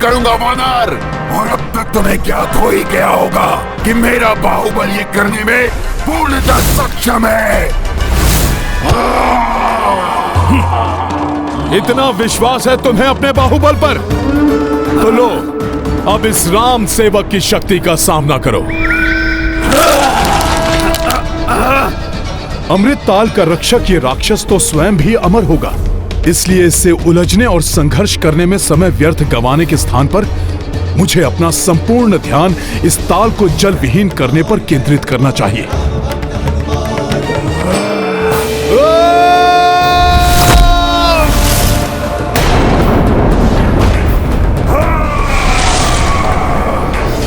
करूंगा वानर। और अब तक तुम्हें ज्ञात हो ही गया होगा कि मेरा बाहुबल ये करने में पूर्णतः सक्षम है। इतना विश्वास है तुम्हें अपने बाहुबल पर? तो लो, अब इस राम सेवक की शक्ति का सामना करो। अमृत ताल का रक्षक ये राक्षस तो स्वयं भी अमर होगा, इसलिए इससे उलझने और संघर्ष करने में समय व्यर्थ गंवाने के स्थान पर मुझे अपना संपूर्ण ध्यान इस ताल को जल विहीन करने पर केंद्रित करना चाहिए।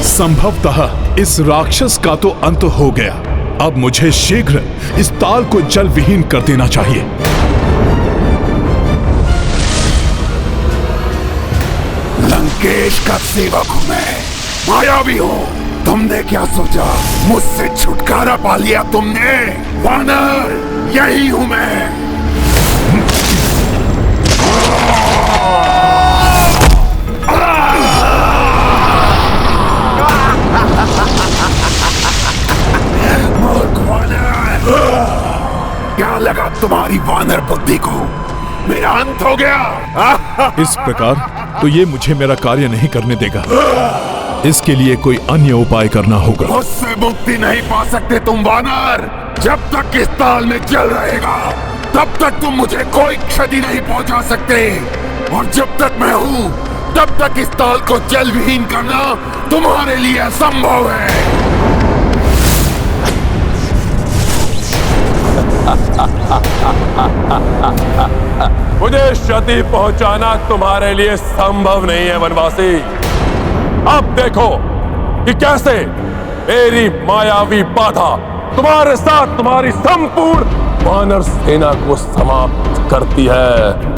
संभवतः इस राक्षस का तो अंत हो गया। अब मुझे शीघ्र इस ताल को जल विहीन कर देना चाहिए। लंकेश का सेवक हूं मैं, मायावी हूं। तुमने क्या सोचा मुझसे छुटकारा पा लिया तुमने? वानर, यही हूं मैं। क्या लगा तुम्हारी वानर बुद्धि को? मेरा अंत हो गया। इस प्रकार तो ये मुझे मेरा कार्य नहीं करने देगा। इसके लिए कोई अन्य उपाय करना होगा। मुझसे मुक्ति नहीं पा सकते तुम वानर। जब तक इस ताल में जल रहेगा तब तक तुम मुझे कोई क्षति नहीं पहुंचा सकते। और जब तक मैं हूं तब तक इस ताल को जल विहीन करना तुम्हारे लिए असंभव है। मुझे क्षति पहुंचाना तुम्हारे लिए संभव नहीं है वनवासी। अब देखो कि कैसे मेरी मायावी बाधा तुम्हारे साथ तुम्हारी संपूर्ण वानर सेना को समाप्त करती है।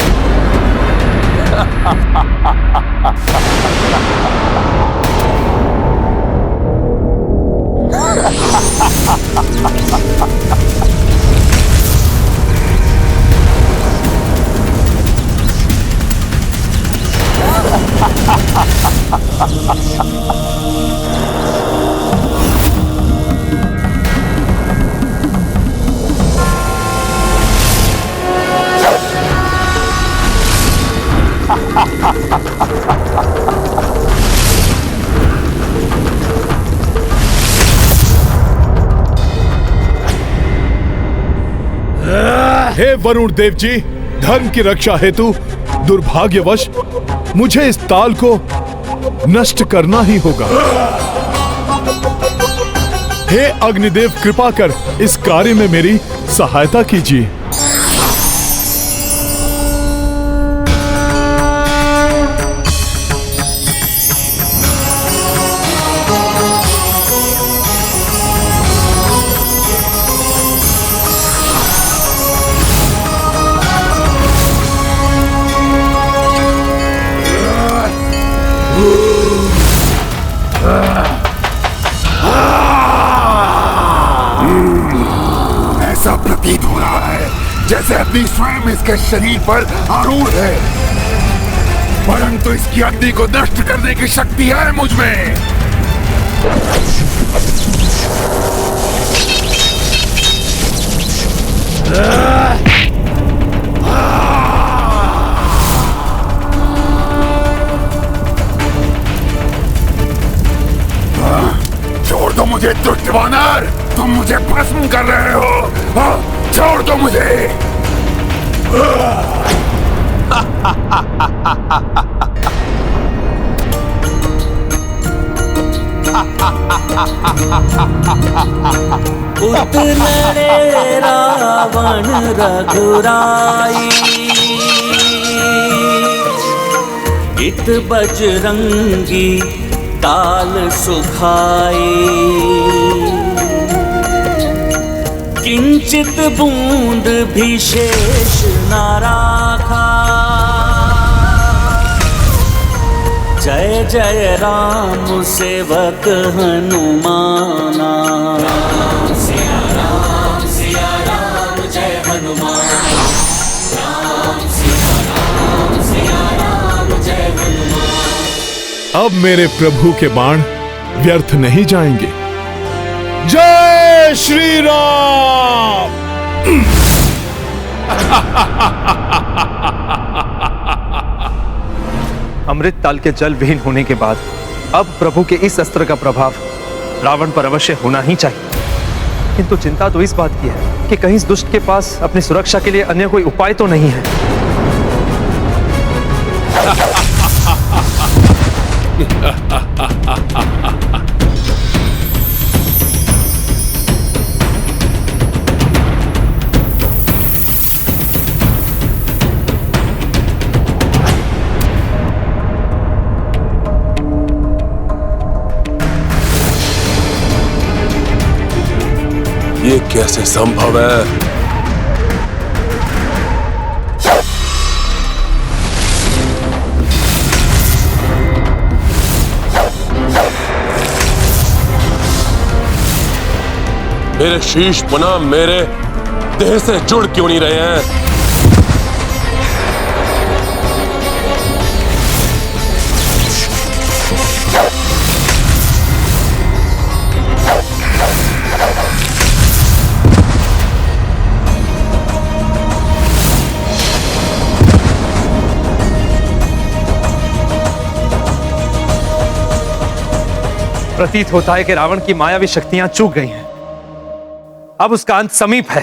हे वरुण देव जी, धर्म की रक्षा हेतु दुर्भाग्यवश मुझे इस ताल को नष्ट करना ही होगा। हे अग्निदेव, कृपा कर इस कार्य में मेरी सहायता कीजिए। ऐसा प्रतीत हो रहा है जैसे अग्नि स्वयं इसके शरीर पर आरूढ़ है, परंतु इसकी अग्नि को नष्ट करने की शक्ति है मुझ में। छोड़ दो मुझे दुष्ट वानर, तुम मुझे भस्म कर रहे हो। छोड़ दो मुझे। उतरे रावण रघुराई, इत बजरंगी ताल सुखाई। किंचित बूंद भी शेष न राखा, जय जय राम सेवक हनुमाना। राम सिया राम जय हनुमान। राम सिया राम जय हनुमान। अब मेरे प्रभु के बाण व्यर्थ नहीं जाएंगे। जय श्री राम। अमृत ताल के जल विहीन होने के बाद अब प्रभु के इस अस्त्र का प्रभाव रावण पर अवश्य होना ही चाहिए। किंतु चिंता तो इस बात की है कि कहीं इस दुष्ट के पास अपनी सुरक्षा के लिए अन्य कोई उपाय तो नहीं है। ये कैसे संभव है? मेरे शीश पुनः मेरे देह से जुड़ क्यों नहीं रहे हैं? प्रतीत होता है कि रावण की मायावी शक्तियां चूक गई हैं। अब उसका अंत समीप है।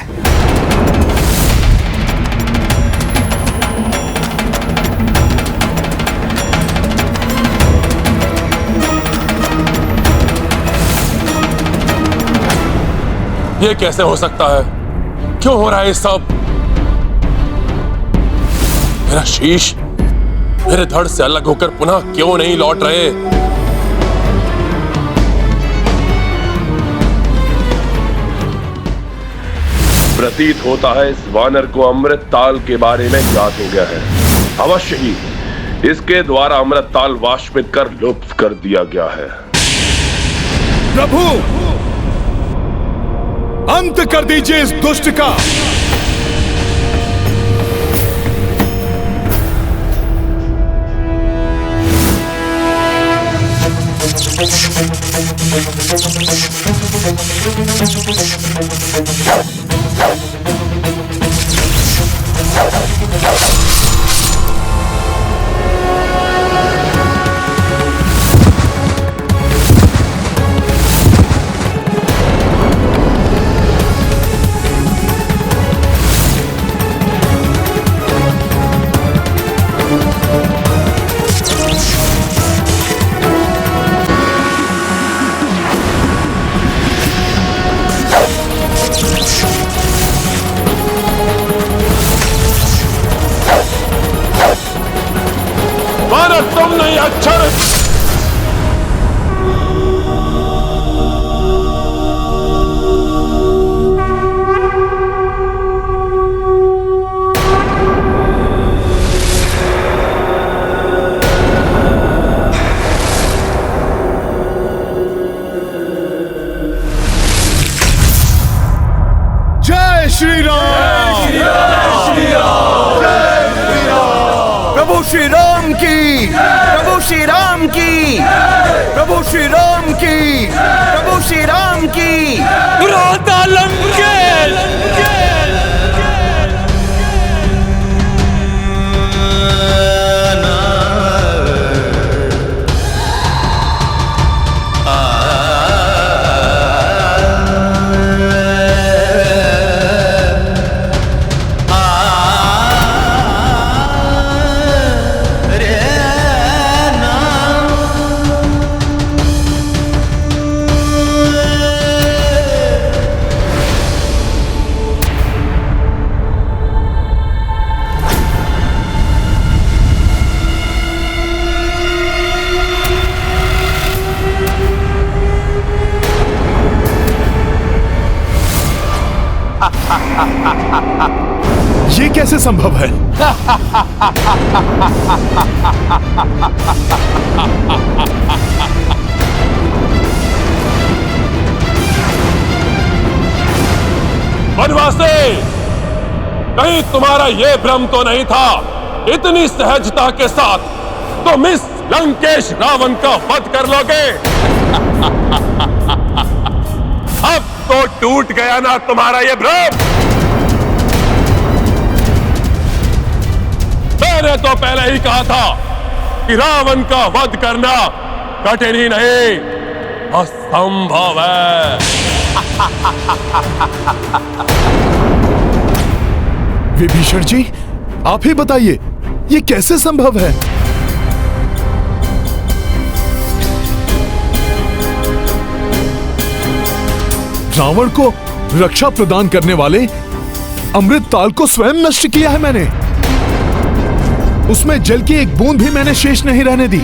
ये कैसे हो सकता है? क्यों हो रहा है ये सब? मेरा शीश मेरे धड़ से अलग होकर पुनः क्यों नहीं लौट रहे? प्रतीत होता है इस वानर को अमृत ताल के बारे में ज्ञात हो गया है। अवश्य ही इसके द्वारा अमृत ताल वाष्पित कर लुप्त कर दिया गया है। प्रभु, अंत कर दीजिए इस दुष्ट का। तुम नहीं अच्छा जय श्री राम। प्रभु श्री राम की, प्रभु श्री राम की, प्रभु श्री राम की, प्रभु श्री राम की। ये कैसे संभव है? वनवासी, कहीं तुम्हारा यह भ्रम तो नहीं था? इतनी सहजता के साथ तुम इस लंकेश रावण का वध कर लोगे? अब तो टूट गया ना तुम्हारा ये भ्रम। मैंने तो पहले ही कहा था कि रावण का वध करना कठिन ही नहीं, असंभव है। विभीषण जी, आप ही बताइए, ये कैसे संभव है? रावण को रक्षा प्रदान करने वाले अमृत ताल को स्वयं नष्ट किया है मैंने। उसमें जल की एक बूंद भी मैंने शेष नहीं रहने दी,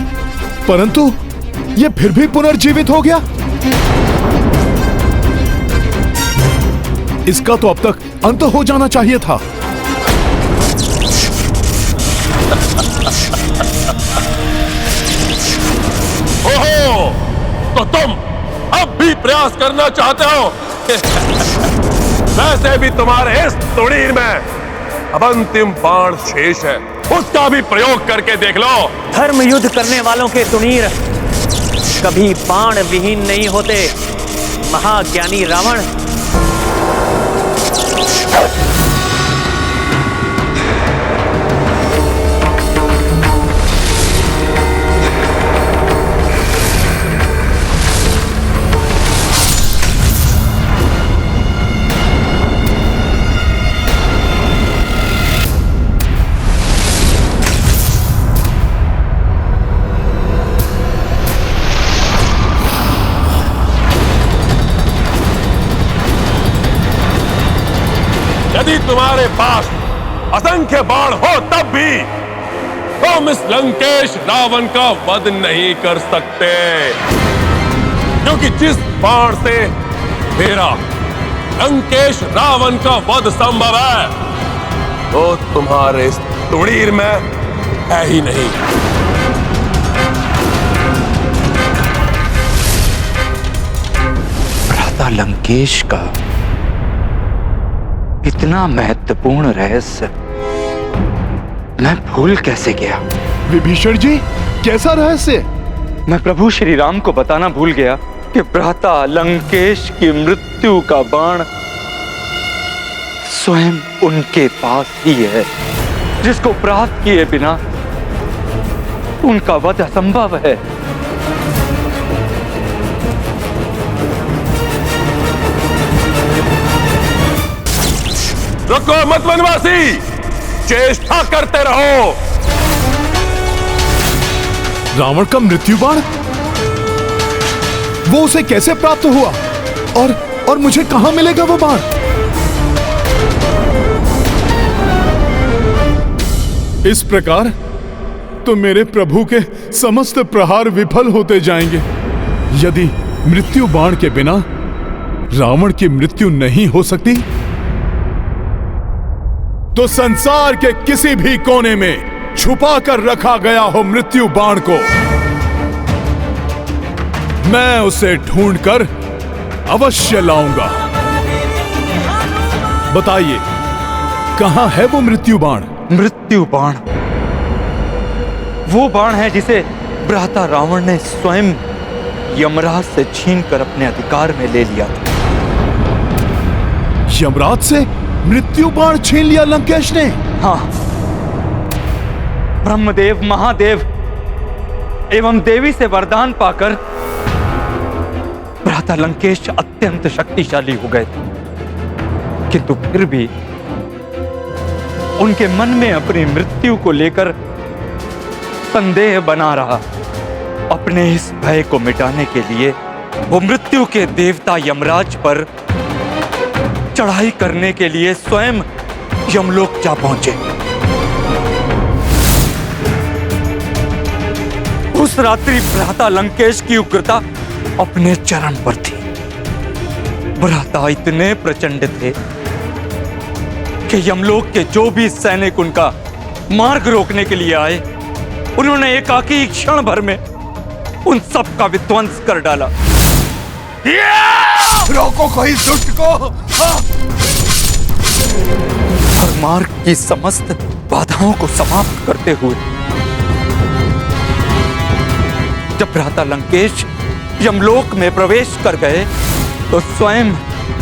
परंतु यह फिर भी पुनर्जीवित हो गया। इसका तो अब तक अंत हो जाना चाहिए था। ओहो, तो तुम अब भी प्रयास करना चाहते हो? वैसे भी तुम्हारे इस तुड़ीर में अब अंतिम बाण शेष है, उसका भी प्रयोग करके देख लो। धर्म युद्ध करने वालों के तुणीर कभी बाण विहीन नहीं होते, महाज्ञानी रावण। यदि तुम्हारे पास असंख्य बाण हो तब भी तुम इस लंकेश रावण का वध नहीं कर सकते, क्योंकि जिस बाण से मेरा लंकेश रावण का वध संभव है वो तुम्हारे इस तुड़ीर में है ही नहीं। भ्राता लंकेश का इतना महत्वपूर्ण रहस्य मैं भूल कैसे गया? विभीषण जी, कैसा रहस्य? मैं प्रभु श्री राम को बताना भूल गया कि भ्राता लंकेश की मृत्यु का बाण स्वयं उनके पास ही है, जिसको प्राप्त किए बिना उनका वध असंभव है। रुको मत वनवासी, चेष्टा करते रहो। रावण का मृत्यु बाण, वो उसे कैसे प्राप्त हुआ और मुझे कहां मिलेगा वो बाण? इस प्रकार तो मेरे प्रभु के समस्त प्रहार विफल होते जाएंगे। यदि मृत्यु बाण के बिना रावण की मृत्यु नहीं हो सकती, तो संसार के किसी भी कोने में छुपा कर रखा गया हो मृत्यु बाण को, मैं उसे ढूंढकर अवश्य लाऊंगा। बताइए, कहां है वो मृत्यु बाण? मृत्यु बाण वो बाण है जिसे भ्राता रावण ने स्वयं यमराज से छीनकर अपने अधिकार में ले लिया था। यमराज से मृत्यु बाण छीन लिया लंकेश ने? हाँ, ब्रह्मदेव, महादेव एवं देवी से वरदान पाकर भ्राता लंकेश अत्यंत शक्तिशाली हो गए थे, किंतु फिर भी उनके मन में अपनी मृत्यु को लेकर संदेह बना रहा। अपने इस भय को मिटाने के लिए वो मृत्यु के देवता यमराज पर चढ़ाई करने के लिए स्वयं यमलोक जा पहुंचे। उस रात्रि भ्राता लंकेश की उग्रता अपने चरम पर थी। भ्राता इतने प्रचंड थे कि यमलोक के जो भी सैनिक उनका मार्ग रोकने के लिए आए, उन्होंने एकाकी क्षण भर में उन सब का विध्वंस कर डाला। रोको कोई दुष्ट को। और मार्ग की समस्त बाधाओं को समाप्त करते हुए जब भ्राता लंकेश यमलोक में प्रवेश कर गए तो स्वयं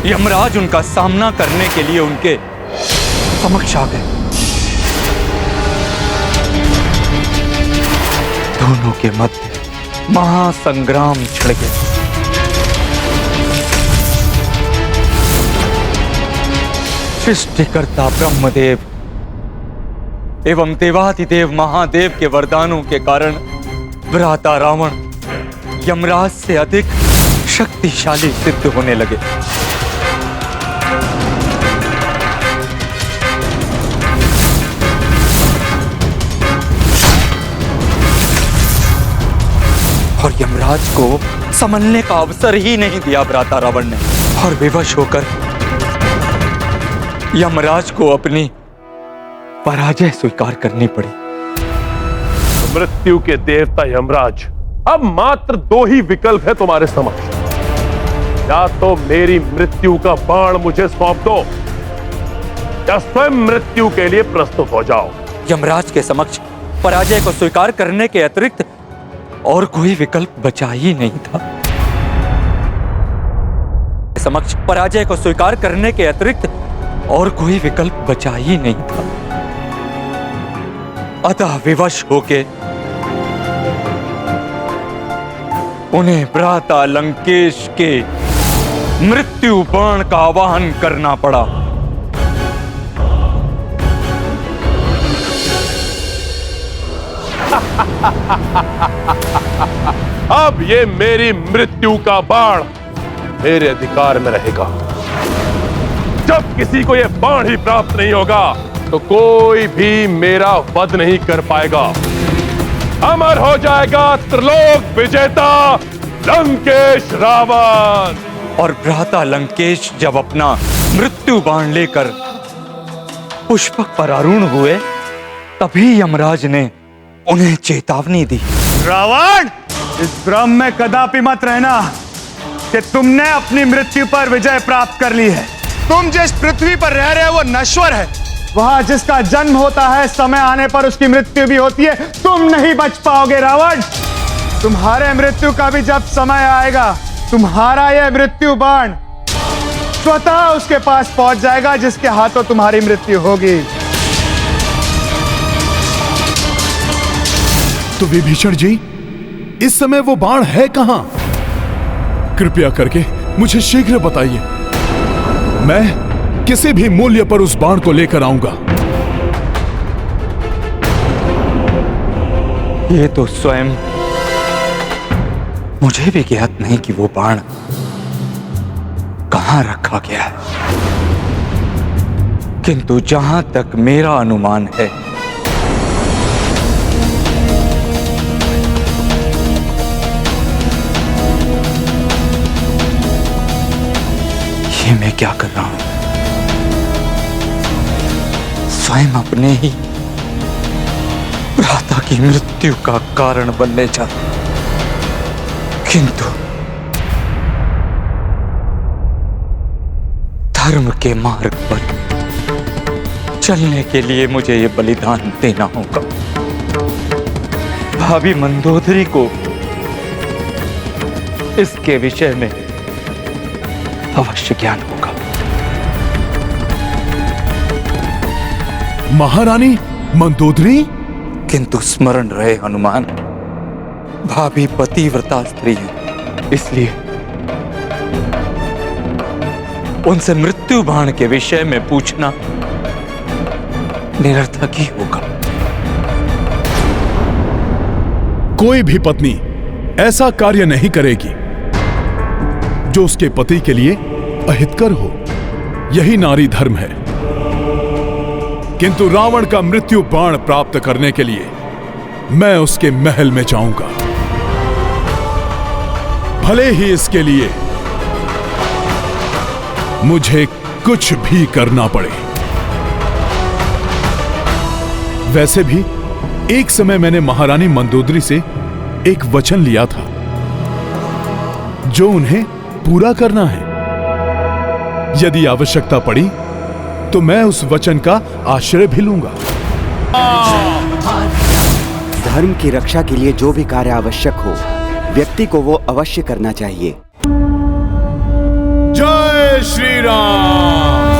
यमराज उनका सामना करने के लिए उनके समक्ष आ गए। दोनों के मध्य महासंग्राम छिड़ गया। सृष्टिकर्ता ब्रह्मदेव एवं देवाधिदेव महादेव के वरदानों के कारण भ्राता रावण यमराज से अधिक शक्तिशाली सिद्ध होने लगे। और यमराज को संभलने का अवसर ही नहीं दिया भ्राता रावण ने, और विवश होकर यमराज को अपनी पराजय स्वीकार करनी पड़ी। मृत्यु के देवता यमराज, अब मात्र दो ही विकल्प है तुम्हारे समक्ष। या तो मेरी मृत्यु का बाण मुझे सौंप दो, या स्वयं मृत्यु के लिए प्रस्तुत हो जाओ। यमराज के समक्ष पराजय को स्वीकार करने के अतिरिक्त और कोई विकल्प बचा ही नहीं था। समक्ष पराजय को स्वीकार करने के अतिरिक्त और कोई विकल्प बचा ही नहीं था। अतः विवश होके उन्हें भ्राता लंकेश के मृत्यु बाण का आवाहन करना पड़ा। अब ये मेरी मृत्यु का बाण मेरे अधिकार में रहेगा। जब किसी को यह बाण ही प्राप्त नहीं होगा तो कोई भी मेरा वध नहीं कर पाएगा। अमर हो जाएगा त्रिलोक विजेता लंकेश रावण। और भ्राता लंकेश जब अपना मृत्यु बाण लेकर पुष्पक पर आरूढ़ हुए, तभी यमराज ने उन्हें चेतावनी दी। रावण, इस भ्रम में कदापि मत रहना कि तुमने अपनी मृत्यु पर विजय प्राप्त कर ली है। तुम जिस पृथ्वी पर रह रहे हो वो नश्वर है। वहां जिसका जन्म होता है, समय आने पर उसकी मृत्यु भी होती है। तुम नहीं बच पाओगे रावण। तुम्हारे मृत्यु का भी जब समय आएगा, तुम्हारा यह मृत्यु बाण स्वतः उसके पास पहुंच जाएगा जिसके हाथों तुम्हारी मृत्यु होगी। तो विभीषण जी, इस समय वो बाण है कहां? कृपया करके मुझे शीघ्र बताइए। मैं किसी भी मूल्य पर उस बाण को लेकर आऊंगा। ये तो स्वयं मुझे भी ज्ञात नहीं कि वो बाण कहां रखा गया है, किंतु जहां तक मेरा अनुमान है, ये मैं क्या कर रहा हूं? स्वयं अपने ही भ्राता की मृत्यु का कारण बनने जा, किंतु धर्म के मार्ग पर चलने के लिए मुझे यह बलिदान देना होगा। भाभी मंदोदरी को इसके विषय में अवश्य ज्ञान होगा। महारानी मंदोदरी? किंतु स्मरण रहे हनुमान, भाभी पतिव्रता स्त्री है, इसलिए उनसे मृत्यु बाण के विषय में पूछना निरर्थक ही होगा। कोई भी पत्नी ऐसा कार्य नहीं करेगी जो उसके पति के लिए अहितकर हो। यही नारी धर्म है। किंतु रावण का मृत्यु बाण प्राप्त करने के लिए मैं उसके महल में जाऊंगा, भले ही इसके लिए मुझे कुछ भी करना पड़े। वैसे भी एक समय मैंने महारानी मंदोदरी से एक वचन लिया था जो उन्हें पूरा करना है। यदि आवश्यकता पड़ी तो मैं उस वचन का आश्रय भी लूंगा। धर्म की रक्षा के लिए जो भी कार्य आवश्यक हो व्यक्ति को वो अवश्य करना चाहिए। जय श्री राम।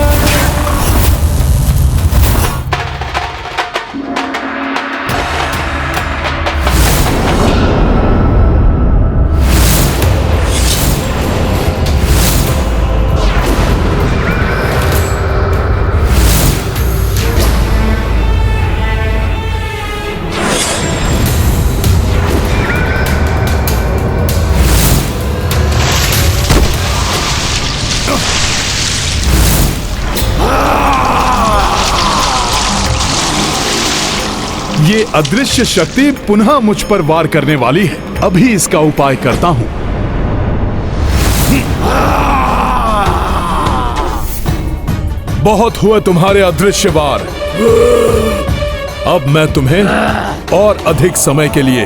ये अदृश्य शक्ति पुनः मुझ पर वार करने वाली है। अभी इसका उपाय करता हूं। बहुत हुए तुम्हारे अदृश्य वार। अब मैं तुम्हें और अधिक समय के लिए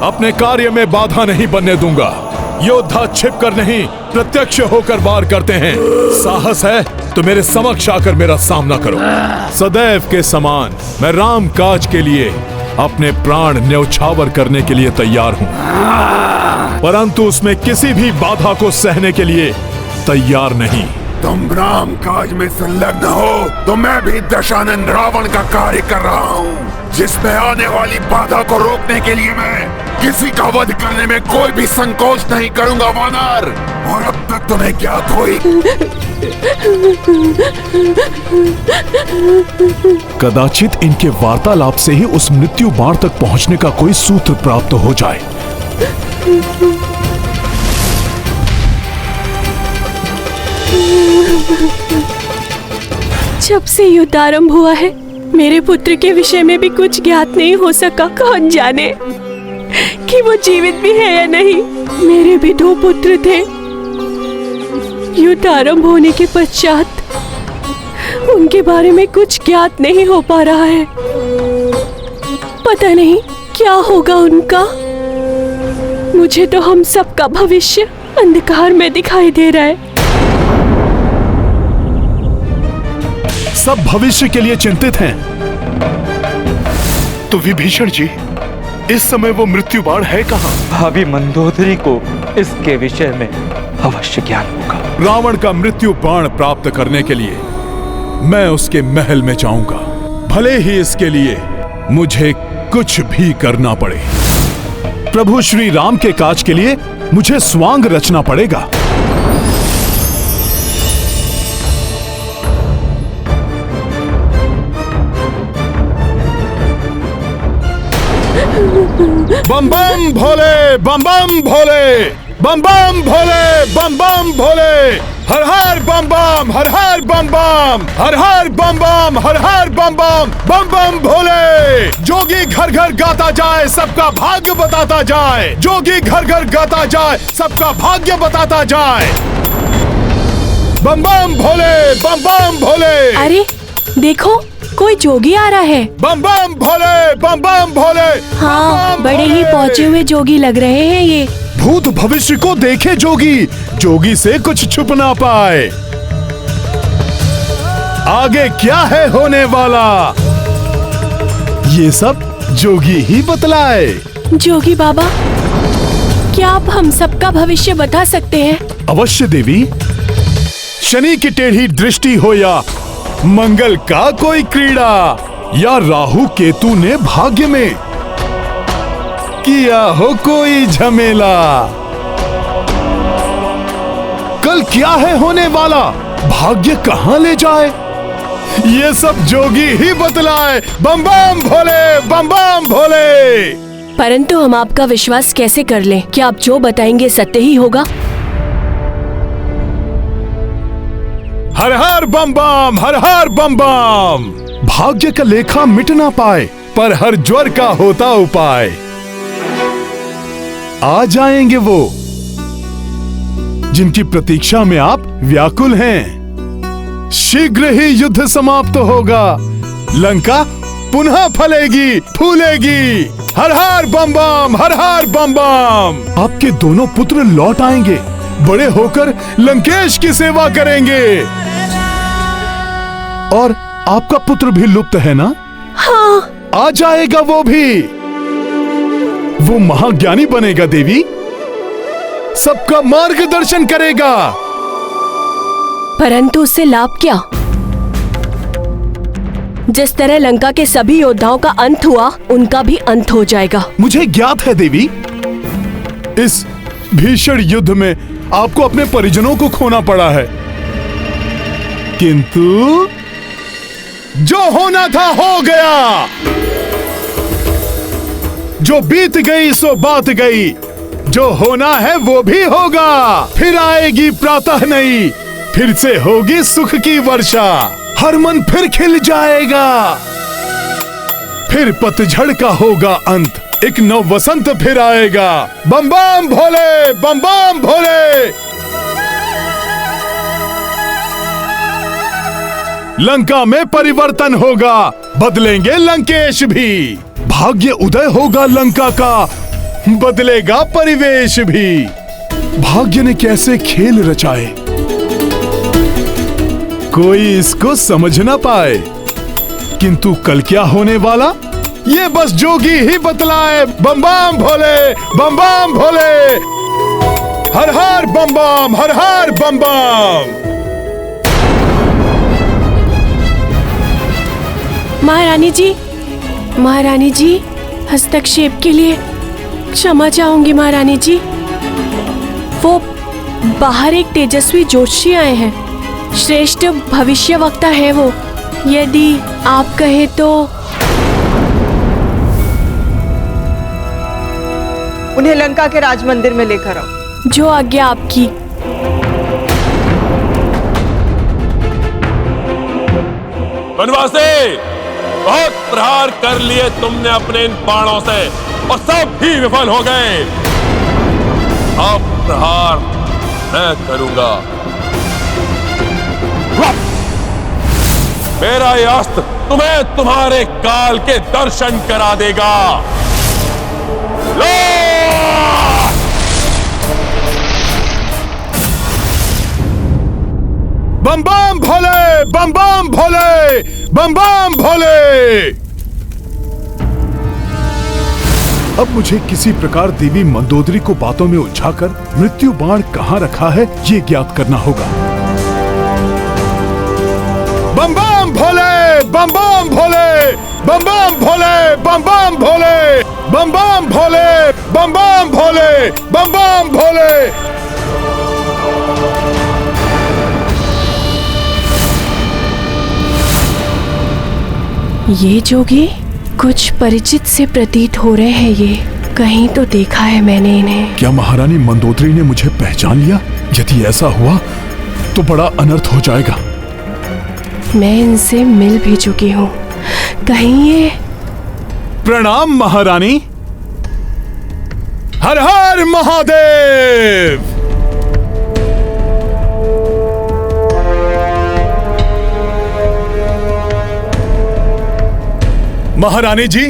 अपने कार्य में बाधा नहीं बनने दूंगा। योद्धा छिपकर नहीं, प्रत्यक्ष होकर वार करते हैं। साहस है तो मेरे समक्ष आकर मेरा सामना करो। सदैव के समान मैं राम काज के लिए अपने प्राण न्यौछावर करने के लिए तैयार हूं, परंतु उसमें किसी भी बाधा को सहने के लिए तैयार नहीं। तुम राम काज में संलग्न हो तो मैं भी दशानन रावण का कार्य कर रहा हूँ, जिसमें आने वाली बाधा को रोकने के लिए मैं किसी का वध करने में कोई भी संकोच नहीं करूंगा वानर। और अब तक तुम्हें ज्ञात हुई। कदाचित इनके वार्तालाप से ही उस मृत्यु बाण तक पहुंचने का कोई सूत्र प्राप्त हो जाए। जब से युद्ध आरंभ हुआ है, मेरे पुत्र के विषय में भी कुछ ज्ञात नहीं हो सका। कौन जाने कि वो जीवित भी है या नहीं। मेरे भी 2 पुत्र थे। युद्ध आरंभ होने के पश्चात उनके बारे में कुछ ज्ञात नहीं हो पा रहा है। पता नहीं क्या होगा उनका। मुझे तो हम सबका भविष्य अंधकार में दिखाई दे रहा है। सब भविष्य के लिए चिंतित हैं। तो विभीषण जी, इस समय वो मृत्यु बाण है कहाँ? भाभी मंदोदरी को इसके विषय में अवश्य ज्ञान होगा। रावण का मृत्यु बाण प्राप्त करने के लिए मैं उसके महल में जाऊंगा, भले ही इसके लिए मुझे कुछ भी करना पड़े। प्रभु श्री राम के काज के लिए मुझे स्वांग रचना पड़ेगा। बम बम भोले, बम बम भोले, बम बम भोले, बम बम भोले। हर हर बम बम, हर हर बम बम, हर हर बम बम, हर हर बम बम, बम बम भोले। जोगी घर घर गाता जाए, सबका भाग्य बताता जाए। जोगी घर घर गाता जाए, सबका भाग्य बताता जाए। बम बम भोले, बम बम भोले। अरे देखो, कोई जोगी आ रहा है। बम बम भोले, बम बम भोले। हाँ, बड़े ही पहुँचे हुए जोगी लग रहे हैं ये। भूत भविष्य को देखे जोगी, जोगी से कुछ छुप ना पाए। आगे क्या है होने वाला, ये सब जोगी ही बतलाए। जोगी बाबा, क्या आप हम सबका भविष्य बता सकते हैं? अवश्य देवी। शनि की टेढ़ी दृष्टि हो या मंगल का कोई क्रीड़ा, या राहु केतु ने भाग्य में किया हो कोई झमेला। कल क्या है होने वाला, भाग्य कहाँ ले जाए, ये सब जोगी ही बतलाए। बम बम भोले, बम बम भोले। परंतु हम आपका विश्वास कैसे कर लें? क्या आप जो बताएंगे सत्य ही होगा? हर हर बम बम, हर हर बम बम। भाग्य का लेखा मिट ना पाए, पर हर ज्वर का होता उपाय। आ जाएंगे वो जिनकी प्रतीक्षा में आप व्याकुल हैं। शीघ्र ही युद्ध समाप्त होगा, लंका पुनः फलेगी फूलेगी। हर हर बम बम, हर हर बम बम। आपके दोनों पुत्र लौट आएंगे, बड़े होकर लंकेश की सेवा करेंगे। और आपका पुत्र भी लुप्त है ना? हाँ। आ जाएगा वो भी। वो महाज्ञानी बनेगा देवी। सबका मार्गदर्शन करेगा। परंतु उससे लाभ क्या? जिस तरह लंका के सभी योद्धाओं का अंत हुआ, उनका भी अंत हो जाएगा। मुझे ज्ञात है देवी, इस भीषण युद्ध में आपको अपने परिजनों को खोना पड़ा है, किंतु जो होना था हो गया। जो बीत गई सो बात गई, जो होना है वो भी होगा। फिर आएगी प्रातः नई, फिर से होगी सुख की वर्षा, हर मन फिर खिल जाएगा। फिर पतझड़ का होगा अंत, एक नव वसंत फिर आएगा। बम बम भोले, बम बम भोले। लंका में परिवर्तन होगा, बदलेंगे लंकेश भी। भाग्य उदय होगा लंका का, बदलेगा परिवेश भी। भाग्य ने कैसे खेल रचाए, कोई इसको समझ ना पाए, किंतु कल क्या होने वाला ये बस जोगी ही बतलाए। बम बम भोले, बम बम भोले। हर हर बम बम, हर हर बम बम। महारानी जी, महारानी जी, हस्तक्षेप के लिए क्षमा चाहूंगी महारानी जी। वो बाहर एक तेजस्वी जोशी आए हैं, श्रेष्ठ भविष्यवक्ता है वो। यदि आप कहें तो उन्हें लंका के राज मंदिर में लेकर आओ। जो आज्ञा आपकी। वनवासी, बहुत प्रहार कर लिए तुमने अपने इन बाणों से और सब भी विफल हो गए। अब प्रहार मैं करूंगा। मेरा ये अस्त्र तुम्हें तुम्हारे काल के दर्शन करा देगा। लो! बम बम भोले, बम बम भोले, बम बम भोले। अब मुझे किसी प्रकार देवी मंदोदरी को बातों में उलझाकर मृत्यु बाण कहाँ रखा है ये ज्ञात करना होगा। बम बम भोले, बम बम भोले, बम बम भोले, बम बम भोले, बम बम भोले, बम बम भोले, बम बम भोले। ये जोगी कुछ परिचित से प्रतीत हो रहे हैं। ये कहीं तो देखा है मैंने इन्हें। क्या महारानी मंदोदरी ने मुझे पहचान लिया? यदि ऐसा हुआ तो बड़ा अनर्थ हो जाएगा। मैं इनसे मिल भी चुकी हूँ, कहीं ये। प्रणाम महारानी। हर हर महादेव। महारानी जी,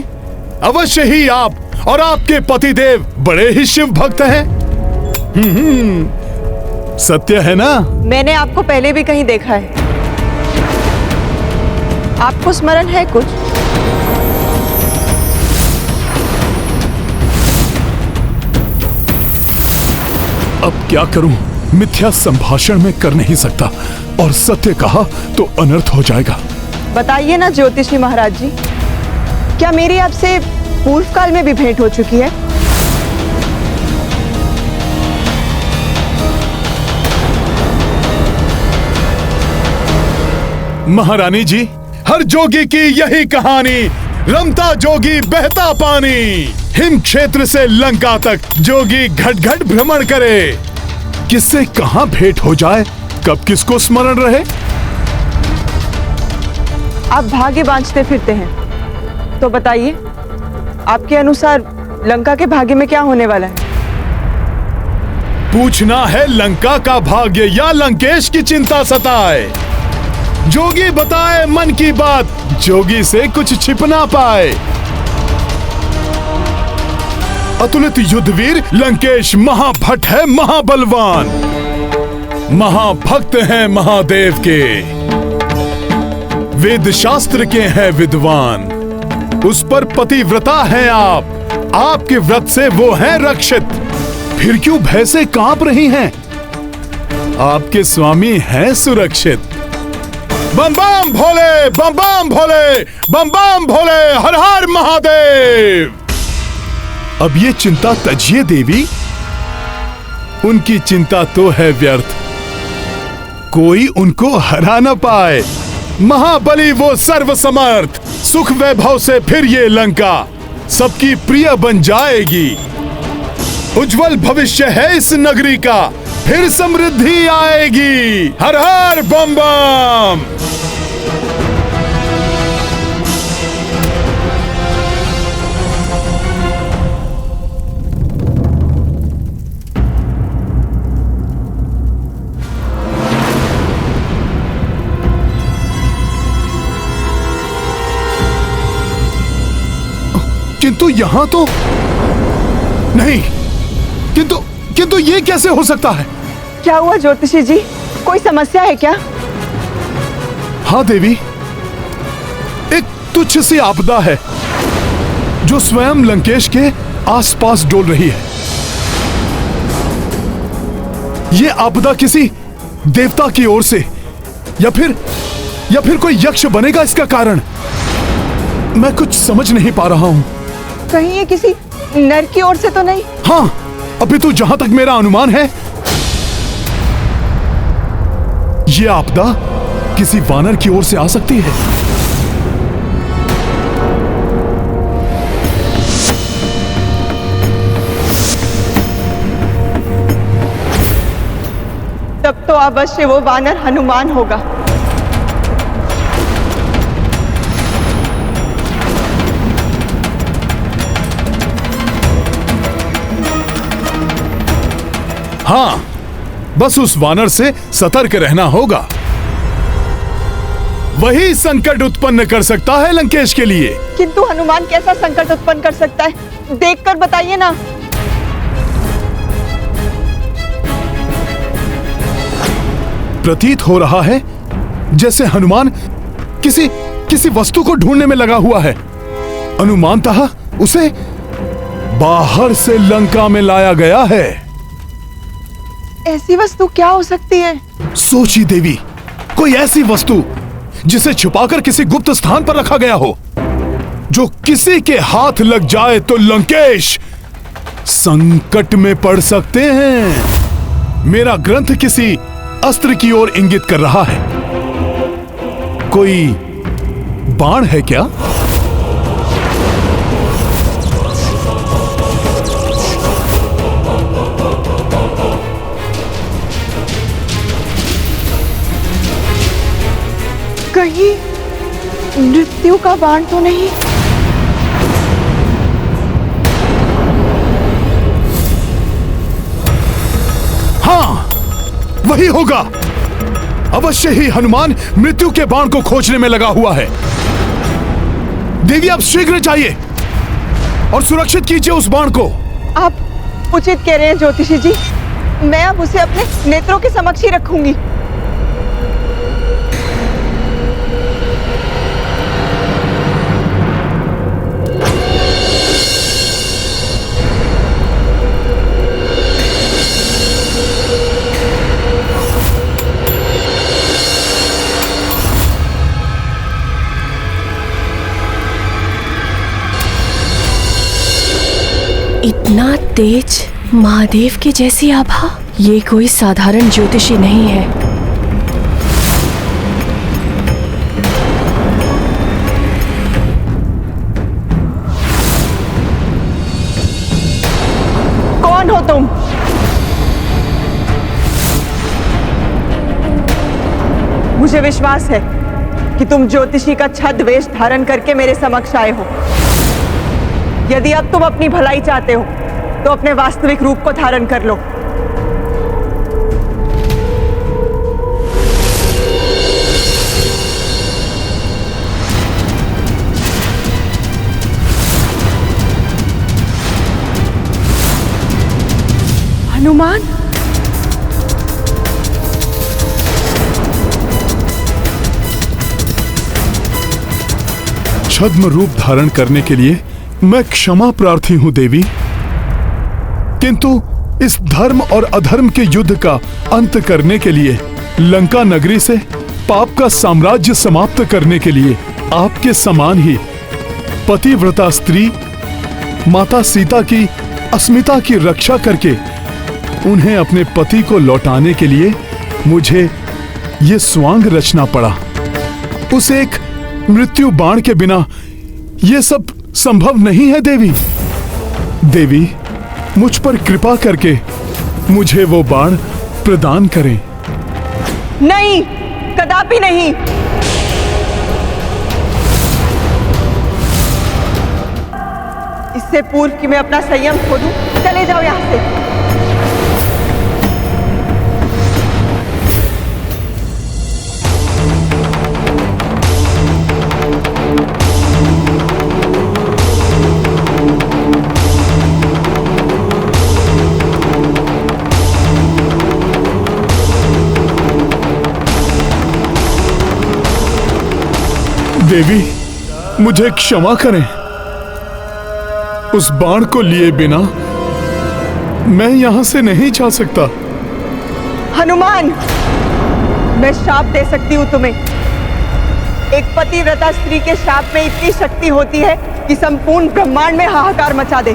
अवश्य ही आप और आपके पतिदेव बड़े ही शिव भक्त हैं। सत्य है ना? मैंने आपको पहले भी कहीं देखा है। आपको स्मरण है कुछ? अब क्या करूं? मिथ्या संभाषण में कर नहीं सकता, और सत्य कहा तो अनर्थ हो जाएगा। बताइए ना ज्योतिषी महाराज जी, क्या मेरी आपसे पूर्व काल में भी भेंट हो चुकी है? महारानी जी, हर जोगी की यही कहानी, रमता जोगी बहता पानी। हिम क्षेत्र से लंका तक जोगी घट घट भ्रमण करे। किससे कहां भेंट हो जाए, कब किसको स्मरण रहे। आप भाग्य बांचते फिरते हैं, तो बताइए आपके अनुसार लंका के भाग्य में क्या होने वाला है? पूछना है लंका का भाग्य या लंकेश की चिंता सताए। जोगी बताए मन की बात, जोगी से कुछ छिप ना पाए। अतुलित युद्धवीर लंकेश महाभट है, महाबलवान, महाभक्त हैं महादेव के, वेद शास्त्र के हैं विद्वान। उस पर पतिव्रता हैं आप, आपके व्रत से वो हैं रक्षित। फिर क्यों भय से कांप रही हैं? आपके स्वामी हैं सुरक्षित। बम बम भोले, बम बम भोले, बम बम भोले, हर हर महादेव। अब ये चिंता तजिए देवी, उनकी चिंता तो है व्यर्थ, कोई उनको हरा न पाए। महाबली वो सर्वसमर्थ, सुख वैभव से फिर ये लंका सबकी प्रिय बन जाएगी। उज्जवल भविष्य है इस नगरी का, फिर समृद्धि आएगी। हर हर बम बम। किंतु यहां तो नहीं, किंतु ये कैसे हो सकता है? क्या हुआ ज्योतिषी जी, कोई समस्या है क्या? हाँ देवी, एक तुच्छ सी आपदा है जो स्वयं लंकेश के आसपास डोल रही है। ये आपदा किसी देवता की ओर से या फिर कोई यक्ष बनेगा इसका कारण। मैं कुछ समझ नहीं पा रहा हूं। कहीं ये किसी नर की ओर से तो नहीं? हाँ, अपितु जहां तक मेरा अनुमान है, ये आपदा किसी वानर की ओर से आ सकती है। तब तो अवश्य वो वानर हनुमान होगा। हाँ, बस उस वानर से सतर्क रहना होगा। वही संकट उत्पन्न कर सकता है लंकेश के लिए। किंतु हनुमान कैसा संकट उत्पन्न कर सकता है, देखकर बताइए ना। प्रतीत हो रहा है जैसे हनुमान किसी वस्तु को ढूंढने में लगा हुआ है। अनुमानतः उसे बाहर से लंका में लाया गया है। ऐसी वस्तु क्या हो सकती है? सोची देवी, कोई ऐसी वस्तु जिसे छुपाकर किसी गुप्त स्थान पर रखा गया हो, जो किसी के हाथ लग जाए तो लंकेश संकट में पड़ सकते हैं। मेरा ग्रंथ किसी अस्त्र की ओर इंगित कर रहा है। कोई बाण है क्या? कहीं मृत्यु का बाण तो नहीं? हाँ, वही होगा। अवश्य ही हनुमान मृत्यु के बाण को खोजने में लगा हुआ है। देवी, आप शीघ्र जाइए और सुरक्षित कीजिए उस बाण को। आप उचित कह रहे हैं ज्योतिषी जी, मैं अब उसे अपने नेत्रों के समक्ष ही रखूंगी। इतना तेज महादेव की जैसी आभा, ये कोई साधारण ज्योतिषी नहीं है। कौन हो तुम? मुझे विश्वास है कि तुम ज्योतिषी का छद्म वेश धारण करके मेरे समक्ष आए हो। यदि अब तुम अपनी भलाई चाहते हो तो अपने वास्तविक रूप को धारण कर लो। हनुमान, छद्म रूप धारण करने के लिए मैं क्षमा प्रार्थी हूं देवी, किंतु इस धर्म और अधर्म के युद्ध का अंत करने के लिए, लंका नगरी से पाप का साम्राज्य समाप्त करने के लिए आपके समान ही पतिव्रता स्त्री माता सीता की अस्मिता की रक्षा करके उन्हें अपने पति को लौटाने के लिए मुझे ये स्वांग रचना पड़ा। उस एक मृत्यु बाण के बिना ये सब संभव नहीं है देवी। देवी, मुझ पर कृपा करके मुझे वो बाण प्रदान करें। नहीं, कदापि नहीं। इससे पूर्व कि मैं अपना संयम खो दूं, चले जाओ यहां से। देवी, मुझे क्षमा करें। उस बाण को लिए बिना मैं यहां से नहीं जा सकता। हनुमान, मैं श्राप दे सकती हूं तुम्हें। एक पतिव्रता स्त्री के श्राप में इतनी शक्ति होती है कि संपूर्ण ब्रह्मांड में हाहाकार मचा दे।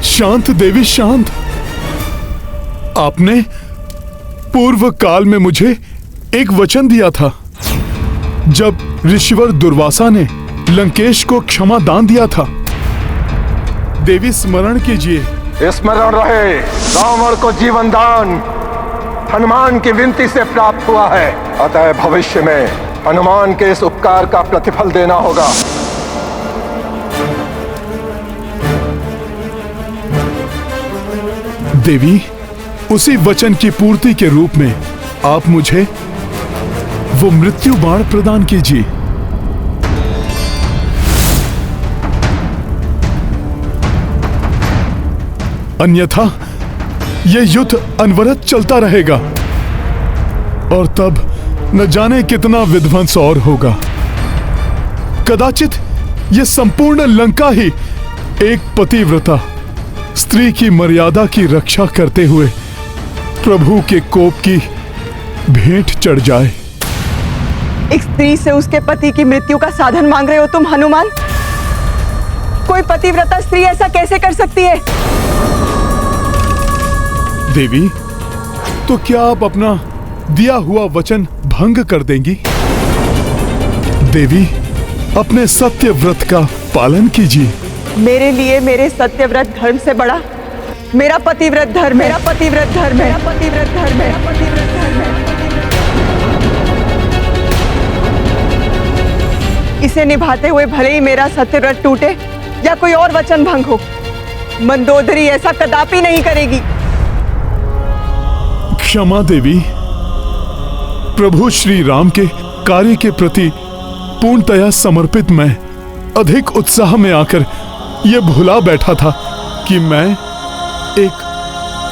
शांत देवी, शांत। आपने पूर्व काल में मुझे एक वचन दिया था। जब ऋषिवर दुर्वासा ने लंकेश को क्षमा दान दिया था। देवी, स्मरण कीजिए। स्मरण रहे, रावण को जीवन दान हनुमान की विनती से प्राप्त हुआ है। अतः भविष्य में हनुमान के इस उपकार का प्रतिफल देना होगा। देवी, उसी वचन की पूर्ति के रूप में आप मुझे वो मृत्यु बाण प्रदान कीजिए। अन्यथा यह युद्ध अनवरत चलता रहेगा और तब न जाने कितना विध्वंस और होगा। कदाचित यह संपूर्ण लंका ही एक पतिव्रता स्त्री की मर्यादा की रक्षा करते हुए प्रभु के कोप की भेंट चढ़ जाए। एक स्त्री से उसके पति की मृत्यु का साधन मांग रहे हो तुम, हनुमान? कोई पतिव्रता स्त्री ऐसा कैसे कर सकती है? देवी, तो क्या आप अपना दिया हुआ वचन भंग कर देंगी? देवी, अपने सत्य व्रत का पालन कीजिए। मेरे लिए मेरे सत्यव्रत धर्म से बड़ा मेरा पतिव्रत धर्म है। मेरा पतिव्रत धर्म है। मेरा पतिव्रत धर्म है। मेरा पतिव्रत धर्म है। इसे निभाते हुए भले ही मेरा सत्यव्रत टूटे या कोई और वचन भंग हो, मंदोदरी ऐसा कदापि नहीं करेगी। क्षमा देवी। प्रभु श्री राम के कार्य के प्रति पूर्णतया समर्पित मैं अधिक उत्साह में आकर यह भुला बैठा था कि मैं एक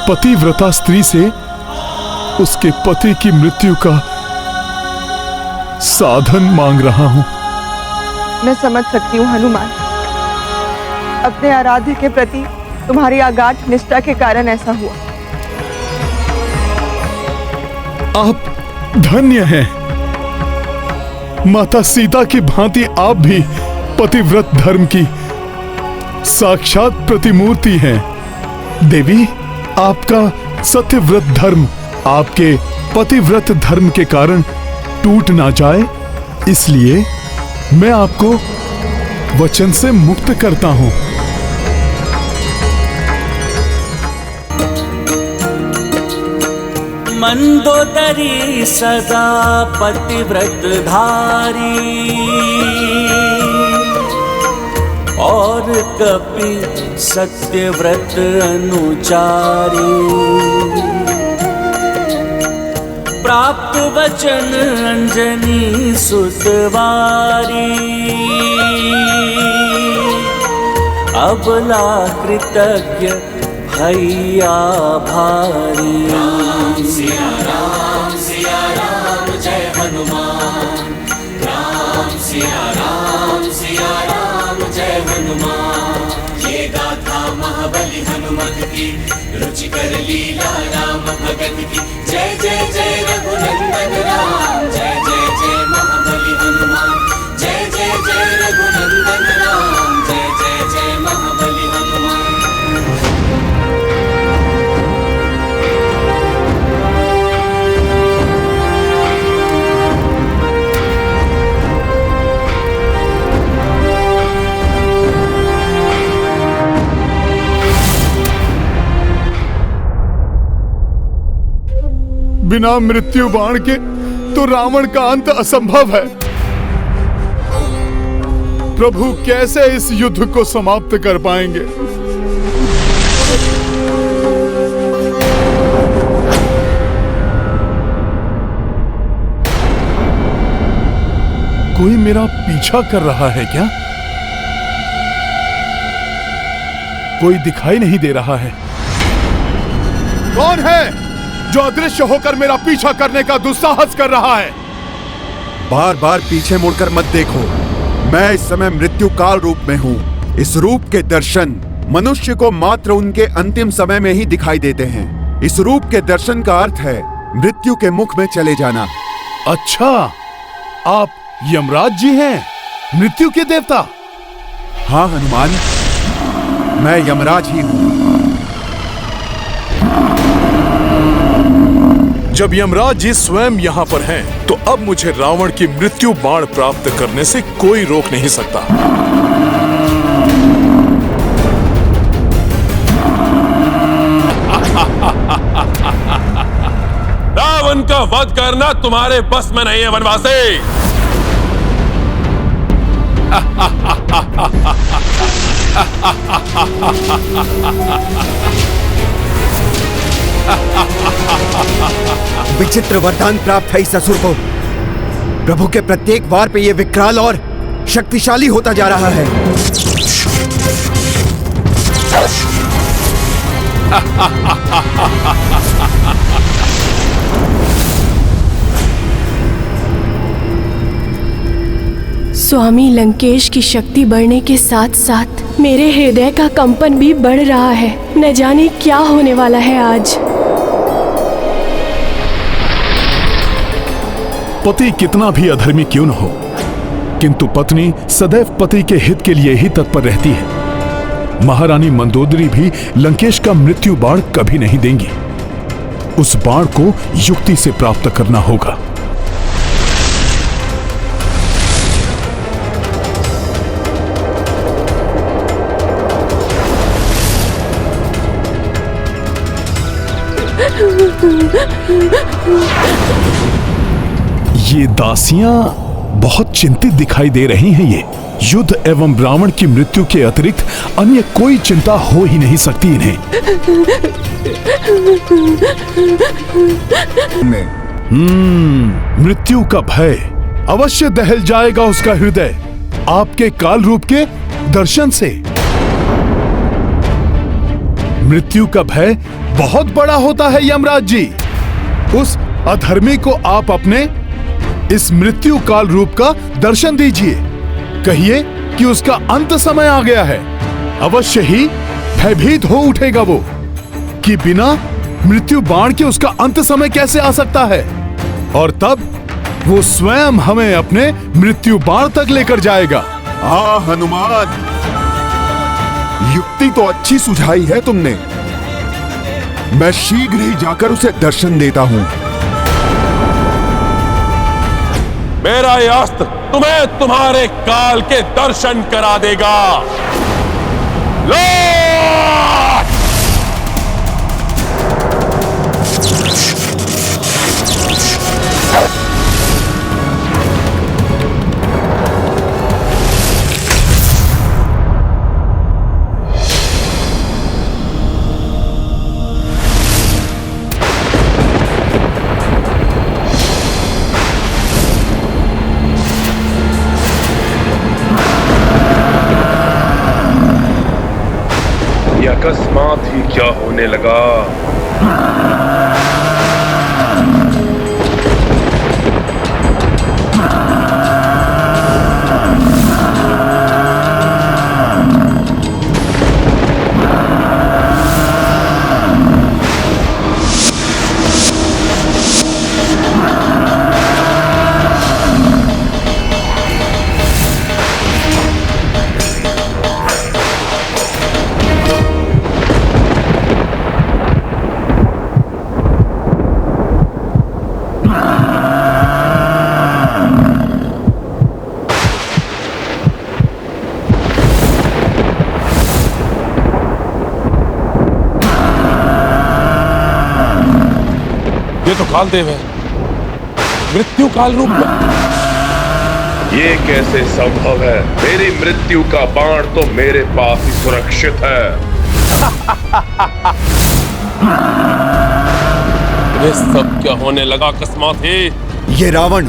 पतिव्रता स्त्री से उसके पति की मृत्यु का साधन मांग रहा हूं। मैं समझ सकती हूँ हनुमान, अपने आराध्य के प्रति तुम्हारी अगाध निष्ठा के कारण ऐसा हुआ। आप धन्य हैं। माता सीता की भांति आप भी पतिव्रत धर्म की साक्षात प्रतिमूर्ति हैं। देवी, आपका सत्यव्रत धर्म आपके पतिव्रत धर्म के कारण टूट ना जाए, इसलिए मैं आपको वचन से मुक्त करता हूं। मंदोदरी सदा पतिव्रत धारी और कपि सत्यव्रत अनुचारी। प्राप्त वचन अंजनी सुतवारी अबला कृतज्ञ भैया भारी। राम सिया राम जय हनुमान। राम सिया राम जय हनुमान। ये गाथा महा मधुमत की रुचिकर लीला राम भगत की। जय जय जय रघुनंदन राम, जय जय जय महाबली हनुमान। जय जय जय रघुनंदन राम, जय जय जय महाबली हनुमान। बिना मृत्यु बाण के तो रावण का अंत असंभव है। प्रभु कैसे इस युद्ध को समाप्त कर पाएंगे? कोई मेरा पीछा कर रहा है क्या? कोई दिखाई नहीं दे रहा है। कौन है जो अदृश्य होकर मेरा पीछा करने का दुस्साहस कर रहा है? बार बार पीछे मुड़कर मत देखो। मैं इस समय मृत्यु काल रूप में हूँ। इस रूप के दर्शन मनुष्य को मात्र उनके अंतिम समय में ही दिखाई देते हैं। इस रूप के दर्शन का अर्थ है मृत्यु के मुख में चले जाना। अच्छा, आप यमराज जी हैं, मृत्यु के देवता? हाँ हनुमान, मैं यमराज ही हूँ। जब यमराज जी स्वयं यहाँ पर हैं, तो अब मुझे रावण की मृत्यु बाण प्राप्त करने से कोई रोक नहीं सकता। रावण का वध करना तुम्हारे बस में नहीं है वनवासी। विचित्र वरदान प्राप्त है इस असुर को। प्रभु के प्रत्येक वार पे ये विकराल और शक्तिशाली होता जा रहा है। स्वामी लंकेश की शक्ति बढ़ने के साथ साथ मेरे हृदय का कंपन भी बढ़ रहा है। न जाने क्या होने वाला है आज। पति कितना भी अधर्मी क्यों न हो, किंतु पत्नी सदैव पति के हित के लिए ही तत्पर रहती है। महारानी मंदोदरी भी लंकेश का मृत्यु बाण कभी नहीं देंगी। उस बाण को युक्ति से प्राप्त करना होगा। ये दासियां बहुत चिंतित दिखाई दे रही हैं। ये युद्ध एवं रावण की मृत्यु के अतिरिक्त अन्य कोई चिंता हो ही नहीं सकती इन्हें। मृत्यु का भय अवश्य दहल जाएगा उसका हृदय आपके काल रूप के दर्शन से। मृत्यु का भय बहुत बड़ा होता है यमराज जी। उस अधर्मी को आप अपने इस मृत्यु काल रूप का दर्शन दीजिए। कहिए कि उसका अंत समय आ गया है। अवश्य ही भयभीत हो उठेगा वो कि बिना मृत्यु बाण के उसका अंत समय कैसे आ सकता है, और तब वो स्वयं हमें अपने मृत्यु बाण तक लेकर जाएगा। हाँ हनुमान, युक्ति तो अच्छी सुझाई है तुमने। मैं शीघ्र ही जाकर उसे दर्शन देता हूँ। मेरा यह अस्त्र तुम्हें तुम्हारे काल के दर्शन करा देगा। लो! अकस्मात ही क्या होने लगा। ये तो कालदेव है, मृत्यु काल रूप में। ये कैसे संभव है? मेरी मृत्यु का बाण तो मेरे पास ही सुरक्षित है। ये सब क्या होने लगा अकस्मात ही? ये रावण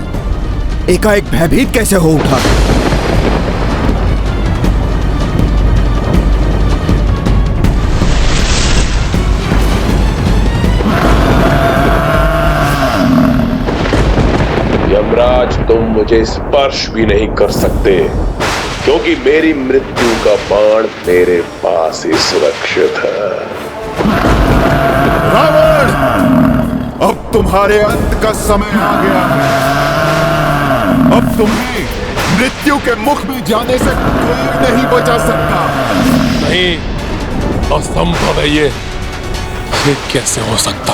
एकाएक भयभीत कैसे हो उठा? यमराज, तुम मुझे स्पर्श भी नहीं कर सकते, क्योंकि मेरी मृत्यु का बाण मेरे पास ही सुरक्षित है। रावण, अब तुम्हारे अंत का समय आ गया है। अब तुम्हें मृत्यु के मुख में जाने से कोई नहीं बचा सकता। नहीं, असंभव है ये कैसे हो सकता?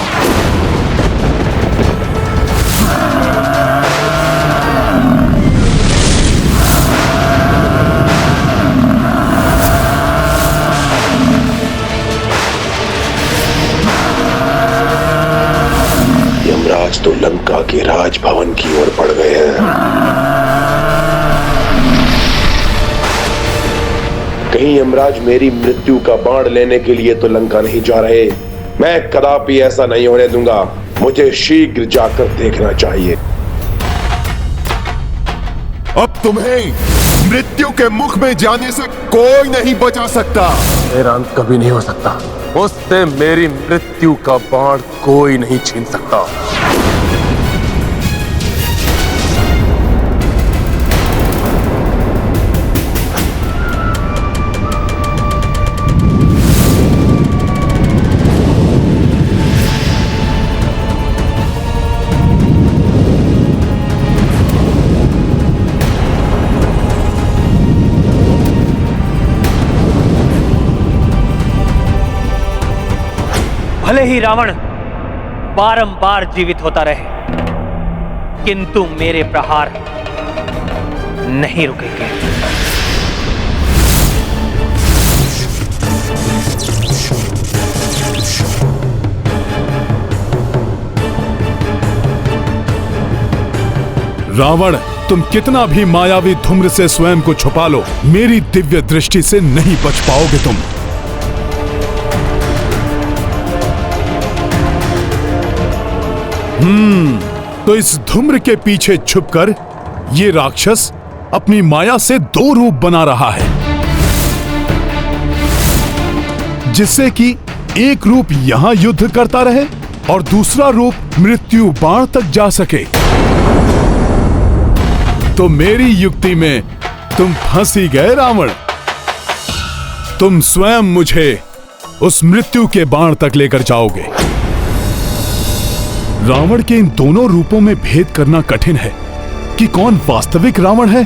यमराज तो लंका के राजभवन की ओर बढ़ गए हैं। कहीं यमराज मेरी मृत्यु का बाण लेने के लिए तो लंका नहीं जा रहे। मैं कदापि ऐसा नहीं होने दूंगा। मुझे शीघ्र जाकर देखना चाहिए। अब तुम्हें मृत्यु के मुख में जाने से कोई नहीं बचा सकता। मेरा अंत कभी नहीं हो सकता। मुझसे मेरी मृत्यु का बाण कोई नहीं छीन सकता। भले ही रावण बारंबार जीवित होता रहे, किंतु मेरे प्रहार नहीं रुकेंगे। रावण, तुम कितना भी मायावी धूम्र से स्वयं को छुपा लो, मेरी दिव्य दृष्टि से नहीं बच पाओगे तुम। तो इस धूम्र के पीछे छुपकर ये राक्षस अपनी माया से दो रूप बना रहा है, जिससे कि एक रूप यहां युद्ध करता रहे और दूसरा रूप मृत्यु बाण तक जा सके। तो मेरी युक्ति में तुम फंस ही गए रावण। तुम स्वयं मुझे उस मृत्यु के बाण तक लेकर जाओगे। रावण के इन दोनों रूपों में भेद करना कठिन है कि कौन वास्तविक रावण है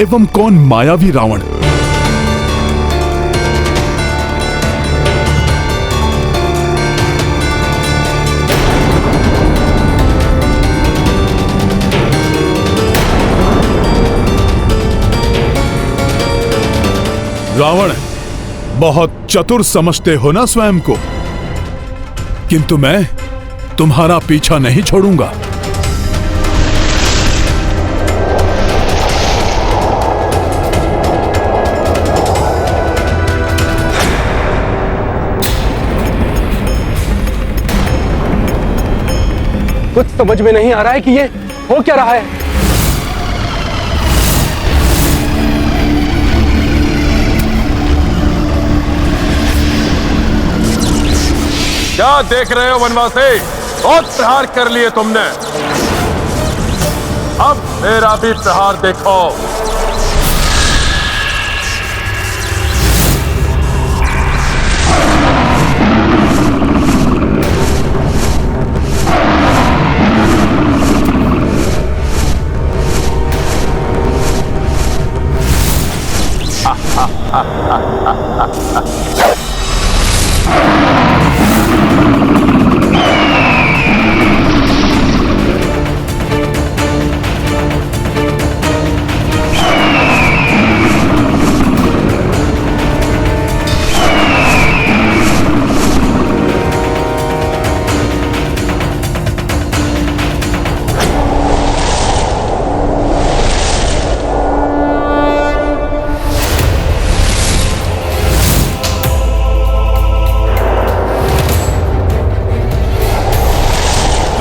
एवं कौन मायावी रावण। रावण, बहुत चतुर समझते हो ना स्वयं को, किंतु मैं तुम्हारा पीछा नहीं छोड़ूंगा। कुछ समझ में नहीं आ रहा है कि ये हो क्या रहा है। क्या देख रहे हो वनवासी? बहुत प्रहार कर लिए तुमने, अब मेरा भी प्रहार देखो।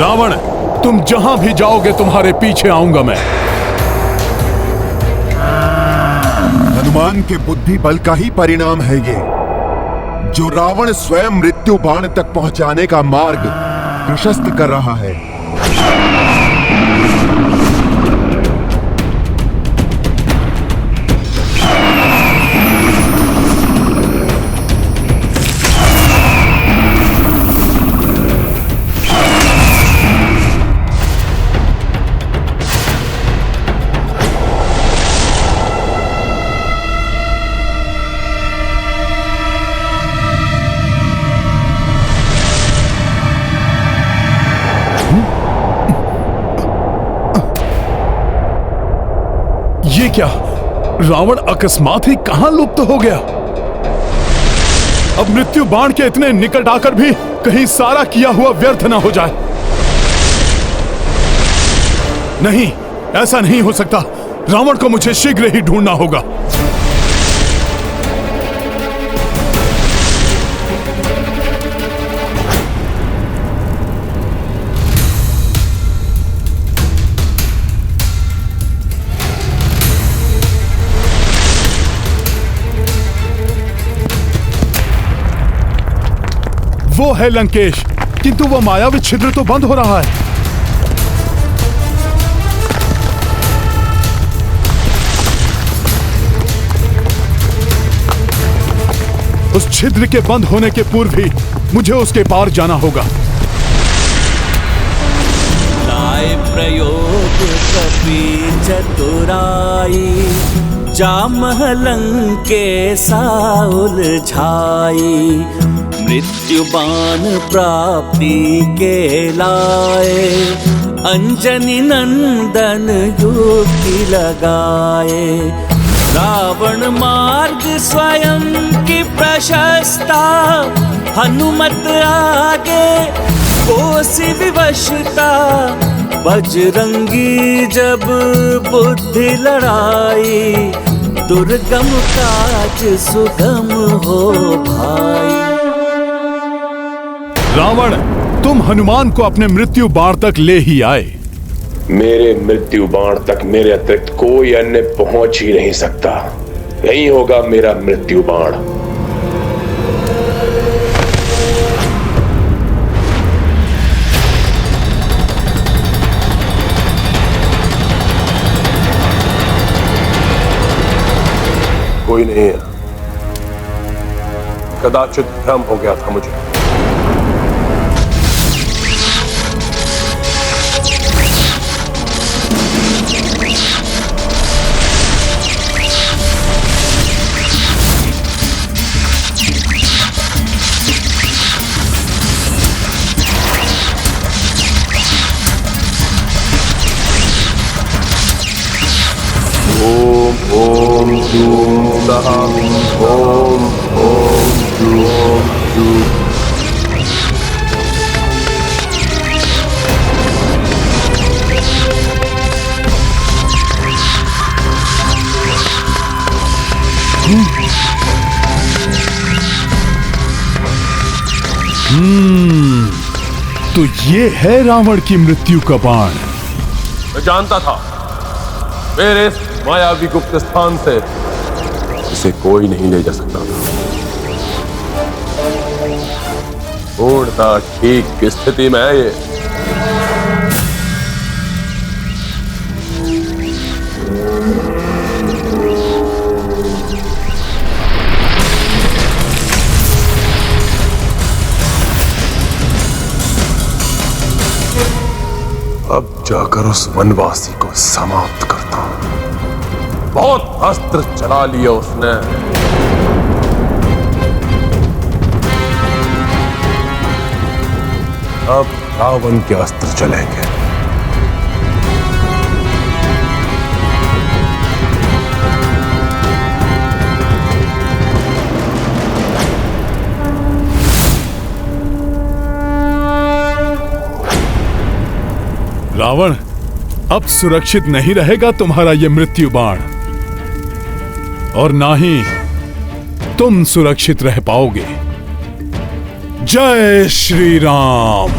रावण, तुम जहां भी जाओगे तुम्हारे पीछे आऊंगा मैं। हनुमान के बुद्धि बल का ही परिणाम है ये, जो रावण स्वयं मृत्यु बाण तक पहुंचाने का मार्ग प्रशस्त कर रहा है। ये क्या? रावण अकस्मात ही कहां लुप्त हो गया? अब मृत्यु बाण के इतने निकट आकर भी कहीं सारा किया हुआ व्यर्थ ना हो जाए। नहीं, ऐसा नहीं हो सकता। रावण को मुझे शीघ्र ही ढूंढना होगा। वो है लंकेश, किंतु वो मायावी छिद्र तो बंद हो रहा है। उस छिद्र के बंद होने के पूर्व ही मुझे उसके पार जाना होगा। लाए प्रयोग कपि चतुराई, जामह लंकेशा उलझाई। मृत्यु बाण प्राप्ति के लाए, अंजनी नंदन युक्ति लगाए। रावण मार्ग स्वयं की प्रशस्ता, हनुमत आगे कोसि विवशता। बजरंगी जब बुद्धि लड़ाई, दुर्गम काज सुगम हो भाई। रावण, तुम हनुमान को अपने मृत्यु बाण तक ले ही आए। मेरे मृत्यु बाण तक मेरे अतिरिक्त कोई अन्य पहुंच ही नहीं सकता। यही होगा मेरा मृत्यु बाण। कोई नहीं है, कदाचित भ्रम हो गया था मुझे। ओम ओम जूम सहा ओम ओम जूम जूम। तो ये है रावण की मृत्यु का बाण। मैं जानता था मेरे इस मायावी गुप्त स्थान से इसे कोई नहीं ले जा सकता था। पूर्णतः ठीक की स्थिति में है ये। अब जाकर उस वनवासी को समाप्त करता हूं। बहुत अस्त्र चला लिया उसने। अब रावण के अस्त्र चलेंगे। रावण, अब सुरक्षित नहीं रहेगा तुम्हारा यह मृत्यु बाण, और ना ही तुम सुरक्षित रह पाओगे। जय श्री राम।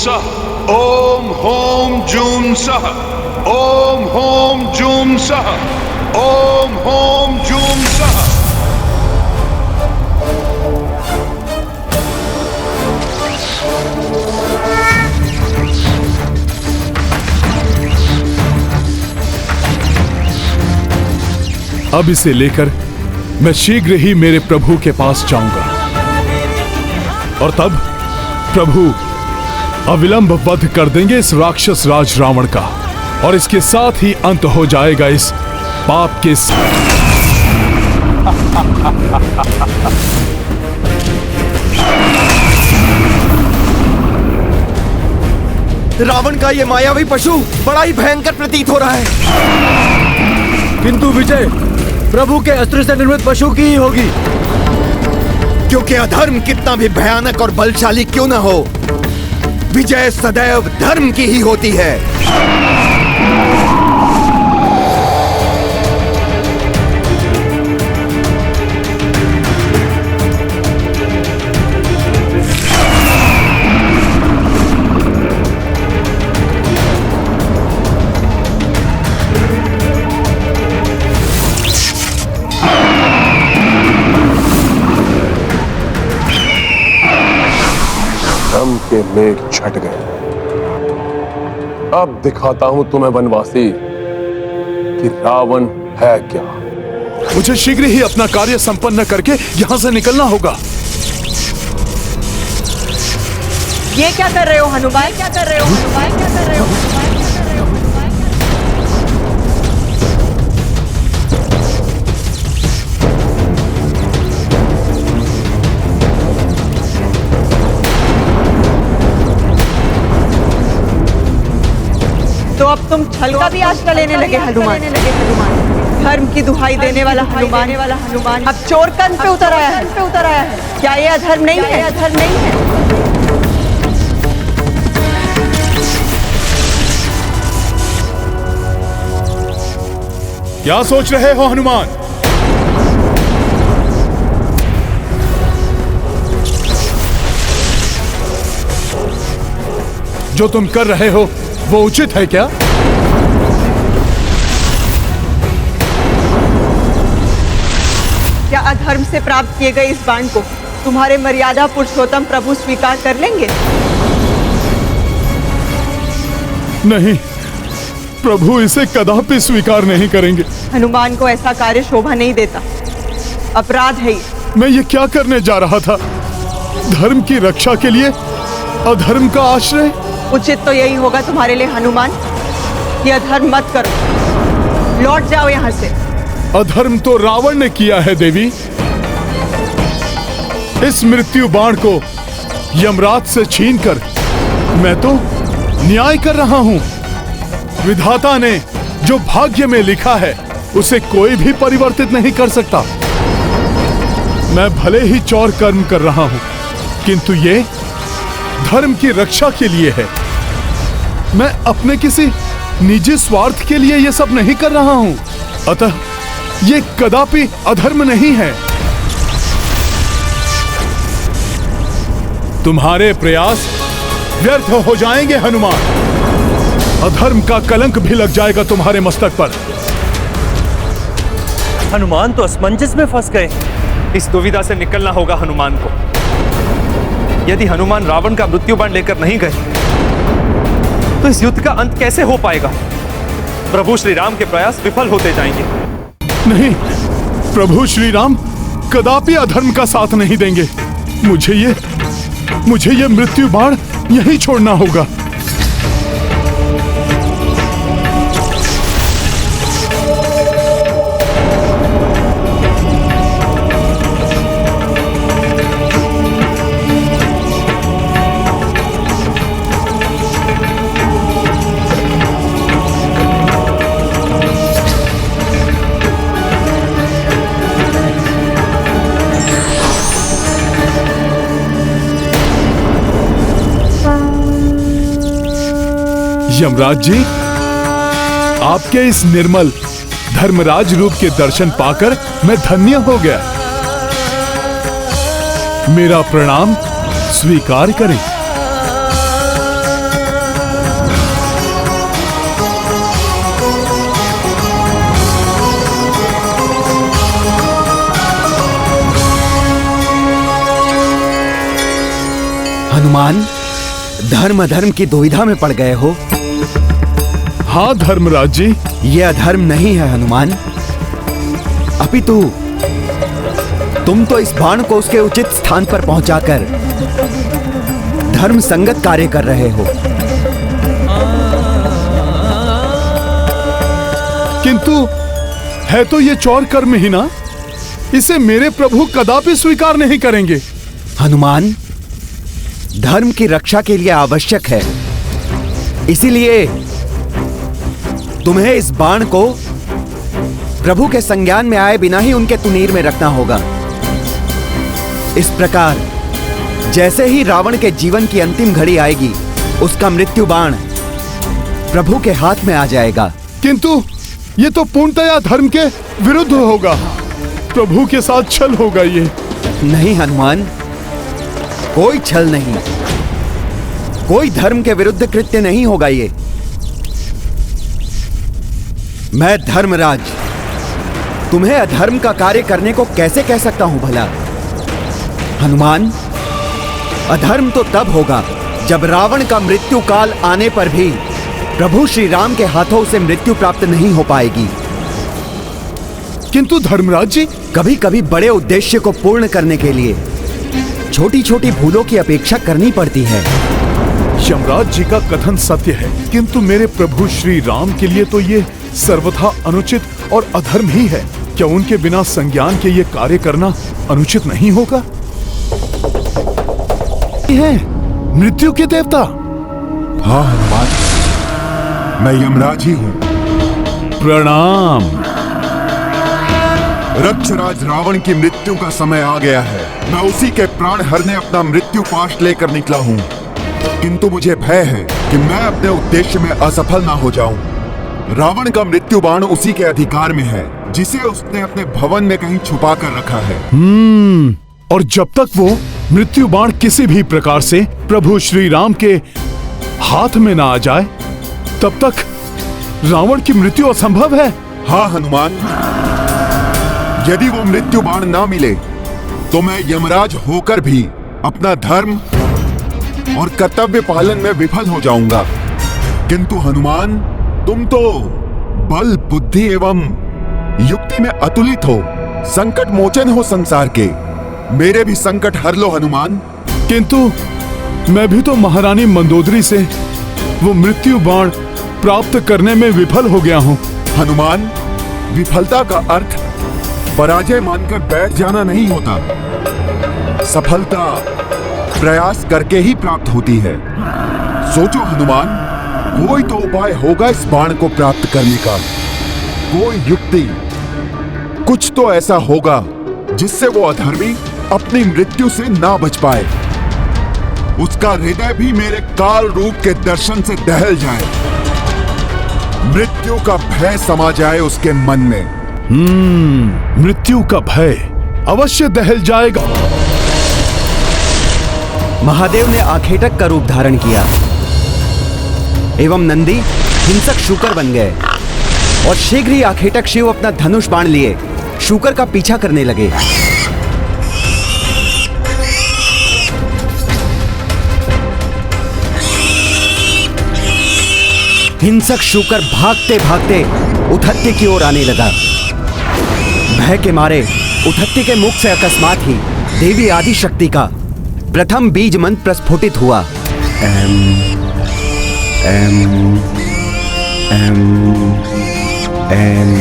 सः ओम होम जूम सः ओम होम जूम सः ओम होम जूम सः। अब इसे लेकर मैं शीघ्र ही मेरे प्रभु के पास जाऊंगा और तब प्रभु अविलंब वध कर देंगे इस राक्षस राज रावण का और इसके साथ ही अंत हो जाएगा इस पाप के रावण का ये मायावी पशु बड़ा ही भयंकर प्रतीत हो रहा है। किंतु विजय प्रभु के अस्त्र से निर्मित पशु की ही होगी, क्योंकि अधर्म कितना भी भयानक और बलशाली क्यों न हो, विजय सदैव धर्म की ही होती है। धर्म के मेघ छट गए। अब दिखाता हूं तुम्हें वनवासी कि रावण है क्या। मुझे शीघ्र ही अपना कार्य संपन्न करके यहां से निकलना होगा। ये क्या कर रहे हो हनुमान? क्या कर रहे हो हनुमान? क्या कर रहे हो हनुमान? तो अब तुम छल का भी आश्रय लेने लगे हनुमान। धर्म की दुहाई देने वाला हनुमान अब चोर कंध पे उतर आया है। क्या ये अधर्म नहीं है? अधर्म नहीं है। क्या सोच रहे हो हनुमान? जो तुम कर रहे हो वो उचित है क्या? क्या अधर्म से प्राप्त किए गए इस बाण को तुम्हारे मर्यादा पुरुषोत्तम प्रभु स्वीकार कर लेंगे? नहीं, प्रभु इसे कदापि स्वीकार नहीं करेंगे। हनुमान को ऐसा कार्य शोभा नहीं देता, अपराध है ये। मैं ये क्या करने जा रहा था? धर्म की रक्षा के लिए अधर्म का आश्रय? उचित तो यही होगा तुम्हारे लिए हनुमान कि अधर्म मत करो, लौट जाओ यहाँ से। अधर्म तो रावण ने किया है देवी। इस मृत्यु बाण को यमराज से छीनकर मैं तो न्याय कर रहा हूं। विधाता ने जो भाग्य में लिखा है उसे कोई भी परिवर्तित नहीं कर सकता। मैं भले ही चौर कर्म कर रहा हूं, किंतु ये धर्म की रक्षा के लिए है। मैं अपने किसी निजी स्वार्थ के लिए ये सब नहीं कर रहा हूं। अतः ये कदापि अधर्म नहीं है। तुम्हारे प्रयास व्यर्थ हो जाएंगे हनुमान। अधर्म का कलंक भी लग जाएगा तुम्हारे मस्तक पर। हनुमान तो असमंजस में फंस गए। इस दुविधा से निकलना होगा हनुमान को। यदि हनुमान रावण का मृत्यु बाण लेकर नहीं गए तो इस युद्ध का अंत कैसे हो पाएगा? प्रभु श्री राम के प्रयास विफल होते जाएंगे। नहीं, प्रभु श्री राम कदापि अधर्म का साथ नहीं देंगे। मुझे ये मृत्यु बाण यहीं छोड़ना होगा। यमराज जी, आपके इस निर्मल धर्मराज रूप के दर्शन पाकर मैं धन्य हो गया। मेरा प्रणाम स्वीकार करें। हनुमान, धर्म अधर्म की दुविधा में पड़ गए हो। हाँ धर्मराज जी। ये अधर्म नहीं है हनुमान, अपितु तुम तो इस बाण को उसके उचित स्थान पर पहुंचाकर धर्म संगत कार्य कर रहे हो। किंतु है तो ये चौर कर्म ही ना, इसे मेरे प्रभु कदापि स्वीकार नहीं करेंगे। हनुमान, धर्म की रक्षा के लिए आवश्यक है, इसीलिए तुम्हें इस बाण को प्रभु के संज्ञान में आए बिना ही उनके तुनीर में रखना होगा। इस प्रकार जैसे ही रावण के जीवन की अंतिम घड़ी आएगी, उसका मृत्यु बाण प्रभु के हाथ में आ जाएगा। किंतु ये तो पूर्णतया धर्म के विरुद्ध होगा, प्रभु के साथ छल होगा ये। नहीं हनुमान, कोई छल नहीं, कोई धर्म के विरुद्ध कृत्य नहीं होगा ये। मैं धर्मराज तुम्हें अधर्म का कार्य करने को कैसे कह सकता हूं भला? हनुमान, अधर्म तो तब होगा जब रावण का मृत्यु काल आने पर भी प्रभु श्री राम के हाथों उसे मृत्यु प्राप्त नहीं हो पाएगी। किंतु धर्मराज जी, कभी कभी बड़े उद्देश्य को पूर्ण करने के लिए छोटी छोटी भूलों की अपेक्षा करनी पड़ती है। यमराज जी का कथन सत्य है, किंतु मेरे प्रभु श्री राम के लिए तो ये सर्वथा अनुचित और अधर्म ही है। क्या उनके बिना संज्ञान के ये कार्य करना अनुचित नहीं होगा? ये है मृत्यु के देवता। हाँ हनुमान, मैं यमराज ही हूँ। प्रणाम। रक्षराज रावण की मृत्यु का समय आ गया है। मैं उसी के प्राण हरने अपना मृत्यु पाश लेकर निकला हूँ, किंतु मुझे भय है कि मैं अपने उद्देश्य में असफल ना हो जाऊं। रावण का मृत्यु बाण उसी के अधिकार में है, जिसे उसने अपने भवन में कहीं छुपा कर रखा है। और जब तक वो मृत्यु बाण किसी भी प्रकार से प्रभु श्री राम के हाथ में ना आ जाए, तब तक रावण की मृत्यु असंभव है। हाँ हनुमान, यदि वो मृत्यु बाण ना मिले तो मैं यमराज होकर भी अपना धर्म और कर्तव्य पालन में विफल हो जाऊंगा। किंतु हनुमान, तुम तो बल, बुद्धि एवं युक्ति में अतुलित हो, संकट मोचन हो संसार के। मेरे भी संकट हर लो हनुमान। किंतु मैं भी तो महारानी मंदोदरी से वो मृत्यु बाण प्राप्त करने में विफल हो गया हूँ। हनुमान, विफलता का अर्थ पराजय मानकर बैठ जाना नहीं होता। सफलता प्रयास करके ही प्राप्त होती है। सोचो हनुमान, कोई तो उपाय होगा इस बाण को प्राप्त करने का, कोई युक्ति, कुछ तो ऐसा होगा जिससे वो अधर्मी अपनी मृत्यु से ना बच पाए, उसका हृदय भी मेरे काल रूप के दर्शन से दहल जाए, मृत्यु का भय समा जाए उसके मन में। मृत्यु का भय अवश्य दहल जाएगा। महादेव ने आखेटक का रूप धारण किया एवं नंदी हिंसक शूकर बन गए और शीघ्र ही आखेटक शिव अपना धनुष बाण लिए शूकर का पीछा करने लगे। हिंसक शूकर भागते भागते उठत्ती की ओर आने लगा। भय के मारे उठत्ती के मुख से अकस्मात ही देवी आदिशक्ति का प्रथम बीज मंत्र प्रस्फुटित हुआ। एम एम एम एम।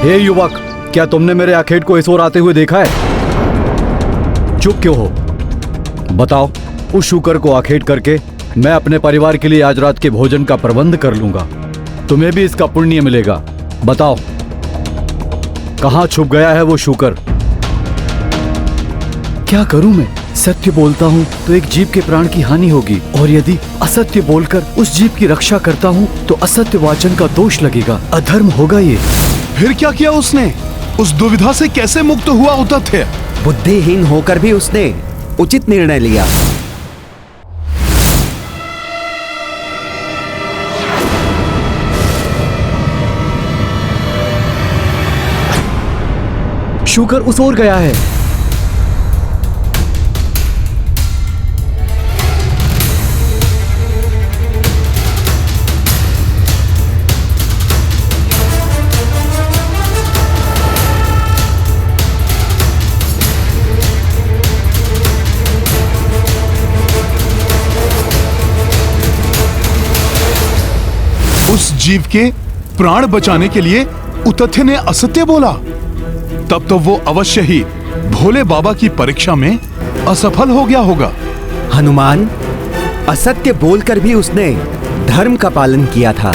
हे युवक, क्या तुमने मेरे आखेट को इस ओर आते हुए देखा है? चुप क्यों हो? बताओ, उस शूकर को आखेट करके मैं अपने परिवार के लिए आज रात के भोजन का प्रबंध कर लूंगा। तुम्हें भी इसका पुण्य मिलेगा। बताओ, कहां छुप गया है वो शूकर? क्या करूं मैं? सत्य बोलता हूं तो एक जीव के प्राण की हानि होगी, और यदि असत्य बोलकर उस जीव की रक्षा करता हूं तो असत्य वाचन का दोष लगेगा, अधर्म होगा ये। फिर क्या किया उसने? उस दुविधा से कैसे मुक्त हुआ उतथ्य? बुद्धिहीन होकर भी उसने उचित निर्णय लिया। शूकर उस ओर गया है। उस जीव के प्राण बचाने के लिए उतथ्य ने असत्य बोला, तब तो वो अवश्य ही भोले बाबा की परीक्षा में असफल हो गया होगा। हनुमान, असत्य बोलकर भी उसने धर्म का पालन किया था।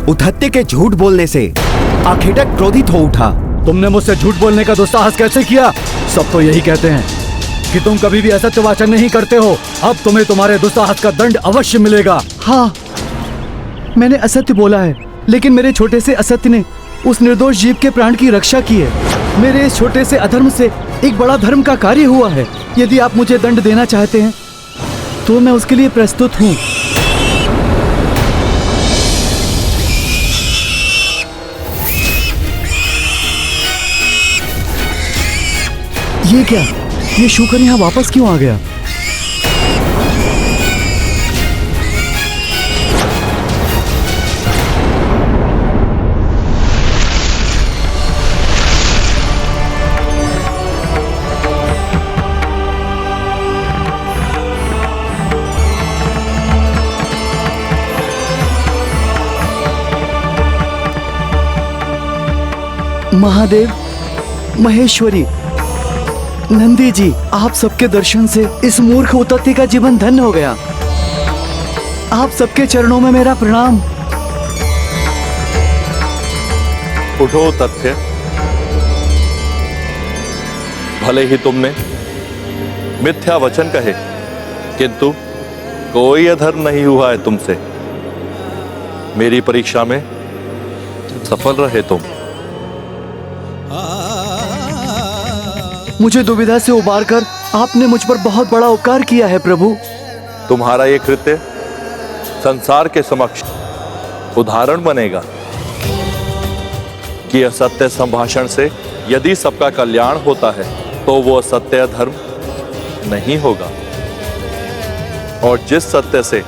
उतथ्य के झूठ बोलने से आखेटक क्रोधित हो उठा। तुमने मुझसे झूठ बोलने का दुस्साहस कैसे किया? सब तो यही कहते हैं कि तुम कभी भी असत्य वाचन नहीं करते हो। अब तुम्हें तुम्हारे दुस्साहस का दंड अवश्य मिलेगा। हाँ, मैंने असत्य बोला है, लेकिन मेरे छोटे से असत्य ने उस निर्दोष जीव के प्राण की रक्षा की है। मेरे इस छोटे से अधर्म से एक बड़ा धर्म का कार्य हुआ है। यदि आप मुझे दंड देना चाहते हैं तो मैं उसके लिए प्रस्तुत हूँ। ये क्या? ये शूकर यहाँ वापस क्यों आ गया? महादेव, महेश्वरी, नंदी जी, आप सबके दर्शन से इस मूर्ख उतथ्य का जीवन धन्य हो गया। आप सबके चरणों में मेरा प्रणाम। उठो तथ्य, भले ही तुमने मिथ्या वचन कहे, किंतु कोई अधर्म नहीं हुआ है तुमसे। मेरी परीक्षा में सफल रहे तुम। मुझे दुविधा से उबारकर आपने मुझ पर बहुत बड़ा उपकार किया है प्रभु। तुम्हारा ये कृत्य संसार के समक्ष उदाहरण बनेगा कि असत्य संभाषण से यदि सबका कल्याण होता है तो वो असत्य धर्म नहीं होगा, और जिस सत्य से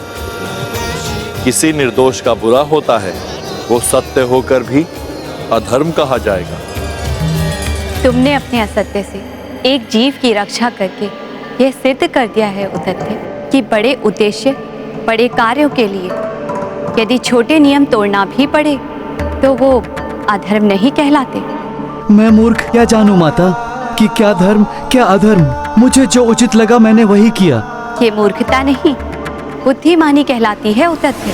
किसी निर्दोष का बुरा होता है वो सत्य होकर भी अधर्म कहा जाएगा। तुमने अपने असत्य से एक जीव की रक्षा करके यह सिद्ध कर दिया है उतथ्य कि बड़े उद्देश्य, बड़े कार्यों के लिए यदि छोटे नियम तोड़ना भी पड़े तो वो अधर्म नहीं कहलाते। मैं मूर्ख क्या जानूं माता कि क्या धर्म क्या अधर्म। मुझे जो उचित लगा मैंने वही किया। ये मूर्खता नहीं, बुद्धिमानी कहलाती है उतथ्य।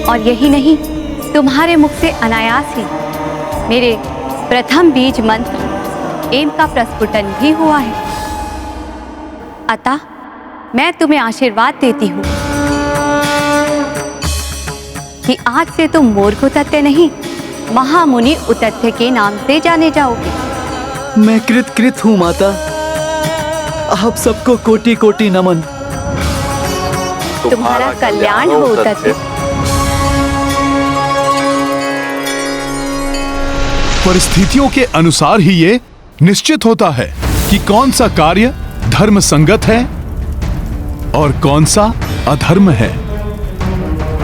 और यही नहीं, तुम्हारे मुख से अनायास ही मेरे प्रथम बीज मंत्र एम का प्रस्फुटन भी हुआ है। अतः मैं तुम्हें आशीर्वाद देती हूँ कि आज से तुम मूर्ख उतथ्य नहीं, महामुनि उतथ्य के नाम से जाने जाओगे। मैं कृत हूँ माता। आप सबको कोटि कोटि नमन। तुम्हारा कल्याण हो उतथ्य। परिस्थितियों के अनुसार ही ये निश्चित होता है कि कौन सा कार्य धर्म संगत है और कौन सा अधर्म है।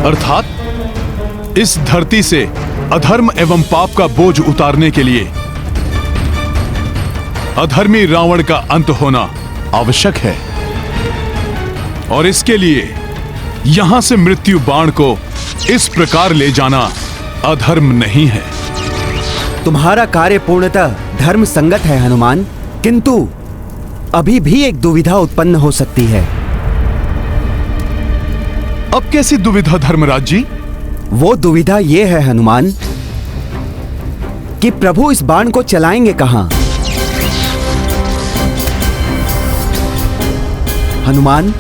अर्थात इस धरती से अधर्म एवं पाप का बोझ उतारने के लिए अधर्मी रावण का अंत होना आवश्यक है, और इसके लिए यहां से मृत्यु बाण को इस प्रकार ले जाना अधर्म नहीं है। तुम्हारा कार्य पूर्णतः धर्म संगत है हनुमान, किंतु अभी भी एक दुविधा उत्पन्न हो सकती है। अब कैसी दुविधा धर्मराज जी? वो दुविधा ये है हनुमान कि प्रभु इस बाण को चलाएंगे कहां? हनुमान,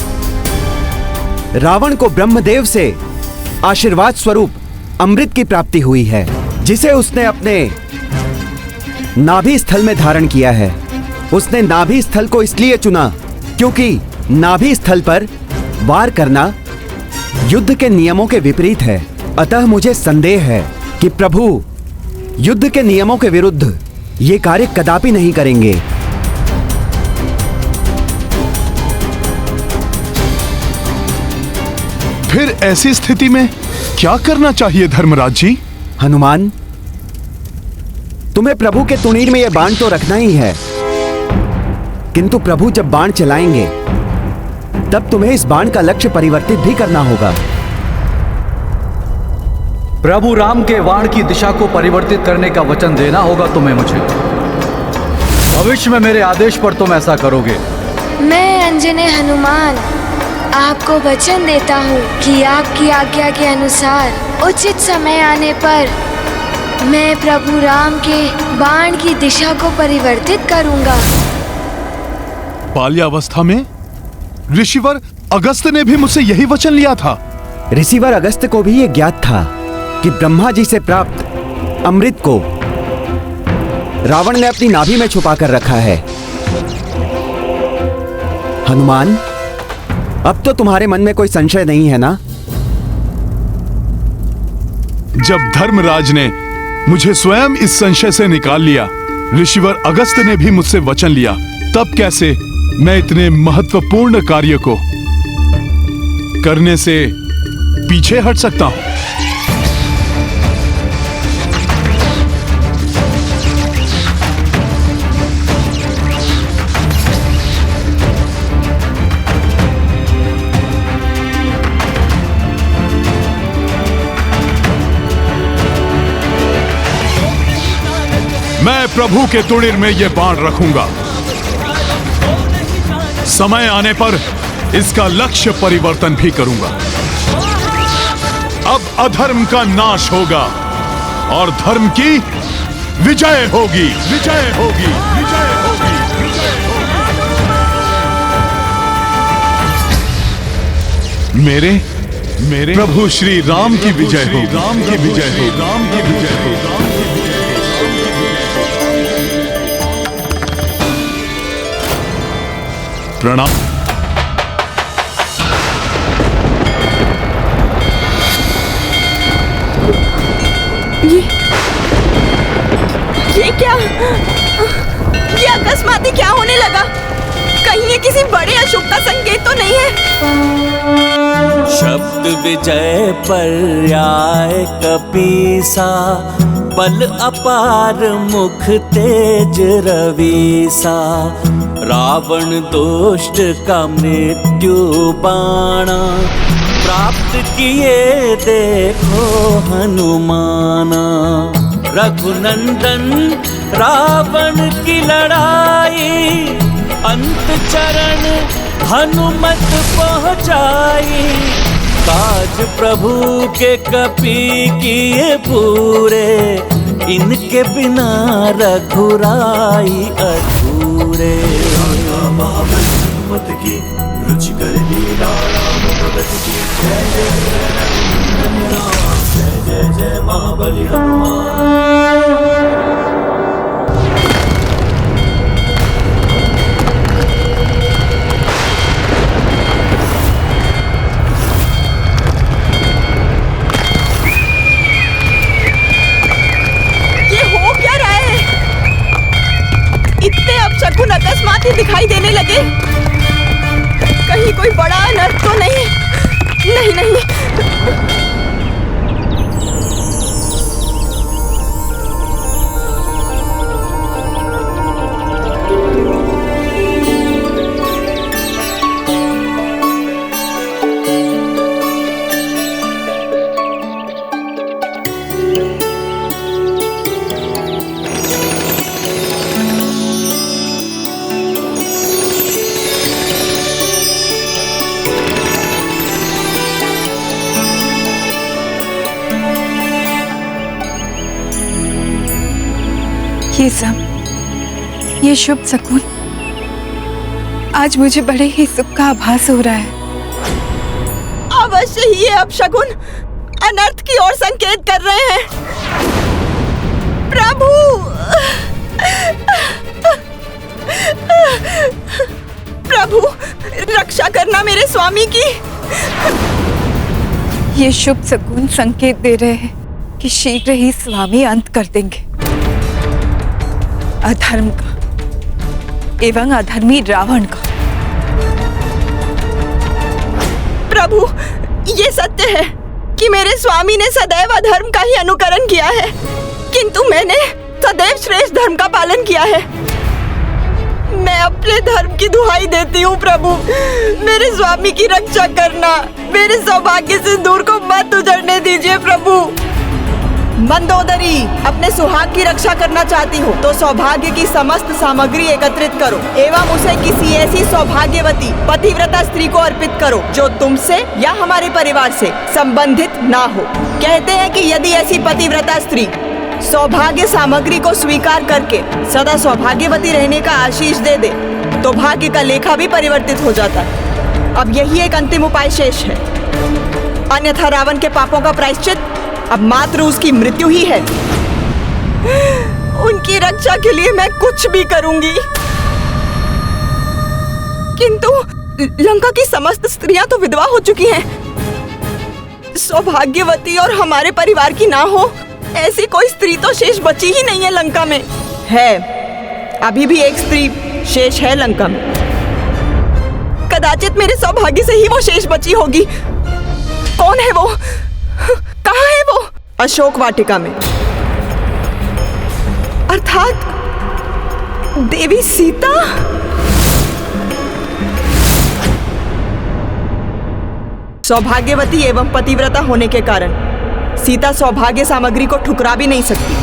रावण को ब्रह्मदेव से आशीर्वाद स्वरूप अमृत की प्राप्ति हुई है, जिसे उसने अपने नाभि स्थल में धारण किया है। उसने नाभि स्थल को इसलिए चुना क्योंकि नाभि स्थल पर वार करना युद्ध के नियमों के विपरीत है। अतः मुझे संदेह है कि प्रभु युद्ध के नियमों के विरुद्ध ये कार्य कदापि नहीं करेंगे। फिर ऐसी स्थिति में क्या करना चाहिए धर्मराज जी? हनुमान, तुम्हें प्रभु के तुणीर में यह बाण तो रखना ही है, किंतु प्रभु जब बाण चलाएंगे तब तुम्हें इस बाण का लक्ष्य परिवर्तित भी करना होगा। प्रभु राम के बाण की दिशा को परिवर्तित करने का वचन देना होगा तुम्हें मुझे। भविष्य में मेरे आदेश पर तुम ऐसा करोगे। मैं अंजने हनुमान आपको वचन देता हूँ कि आपकी आज्ञा के अनुसार उचित समय आने पर मैं प्रभु राम के बाण की दिशा को परिवर्तित करूंगा। बाल्यावस्था में ऋषिवर अगस्त ने भी मुझसे यही वचन लिया था। ऋषिवर अगस्त को भी यह ज्ञात था कि ब्रह्मा जी से प्राप्त अमृत को रावण ने अपनी नाभि में छुपा कर रखा है। हनुमान, अब तो तुम्हारे मन में कोई संशय नहीं है ना? जब धर्मराज ने मुझे स्वयं इस संशय से निकाल लिया, ऋषिवर अगस्त ने भी मुझसे वचन लिया, तब कैसे मैं इतने महत्वपूर्ण कार्य को करने से पीछे हट सकता हूं? मैं प्रभु के तुणीर में ये बाण रखूंगा। समय आने पर इसका लक्ष्य परिवर्तन भी करूंगा। अब अधर्म का नाश होगा और धर्म की विजय होगी, विजय होगी, विजय होगी, विजय होगी। मेरे प्रभु श्री राम की विजय हो, राम की विजय हो, राम की विजय हो, राम की विजय हो। प्रणाम। ये क्या? ये अकस्मात क्या होने लगा? कहीं ये किसी बड़े अशुभ का संकेत तो नहीं है? शब्द विजय पर्याय कपीसा, बल अपार मुख तेज रवीसा। रावण दुष्ट का मृत्यु बाणा, प्राप्त किए देखो हनुमाना। रघुनंदन रावण की लड़ाई, अंत चरण हनुमत पहुँचाई। काज प्रभु के कपि किए पूरे, इनके बिना रघुराई अधूरे। हनुमत की रुचिकर लीला, राम भगत की जय जय जय महाबली हनुमान। शकुन अकस्मात ही दिखाई देने लगे। कहीं कोई बड़ा अनर्थ तो नहीं? नहीं नहीं। ये सब, ये शुभ शकुन, आज मुझे बड़े ही सुख का आभास हो रहा है। अवश्य ही ये अपशकुन अनर्थ की ओर संकेत कर रहे हैं। प्रभु, प्रभु रक्षा करना मेरे स्वामी की। ये शुभ शकुन संकेत दे रहे हैं कि शीघ्र ही स्वामी अंत कर देंगे अधर्म का एवं अधर्मी रावण का। प्रभु, ये सत्य है कि मेरे स्वामी ने सदैव अधर्म का ही अनुकरण किया है, किंतु मैंने सदैव श्रेष्ठ धर्म का पालन किया है। मैं अपने धर्म की दुहाई देती हूँ प्रभु, मेरे स्वामी की रक्षा करना, मेरे सौभाग्य सिंदूर को मत उजड़ने दीजिए प्रभु। मंदोदरी, अपने सुहाग की रक्षा करना चाहती हो तो सौभाग्य की समस्त सामग्री एकत्रित करो एवं उसे किसी ऐसी सौभाग्यवती पतिव्रता स्त्री को अर्पित करो जो तुमसे या हमारे परिवार से संबंधित ना हो। कहते हैं कि यदि ऐसी पतिव्रता स्त्री सौभाग्य सामग्री को स्वीकार करके सदा सौभाग्यवती रहने का आशीष दे दे तो भाग्य का लेखा भी परिवर्तित हो जाता है। अब यही एक अंतिम उपाय शेष है, अन्यथा रावण के पापों का प्रायश्चित अब मात्र उसकी मृत्यु ही है। उनकी रक्षा के लिए मैं कुछ भी करूंगी, किंतु लंका की समस्त स्त्रियां तो विधवा हो चुकी हैं। सौभाग्यवती और हमारे परिवार की ना हो ऐसी कोई स्त्री तो शेष बची ही नहीं है लंका में। है, अभी भी एक स्त्री शेष है लंका में। कदाचित मेरे सौभाग्य से ही वो शेष बची होगी। कौन है वो? कहाँ है वो? अशोक वाटिका में, अर्थात देवी सीता। सौभाग्यवती एवं पतिव्रता होने के कारण सीता सौभाग्य सामग्री को ठुकरा भी नहीं सकती।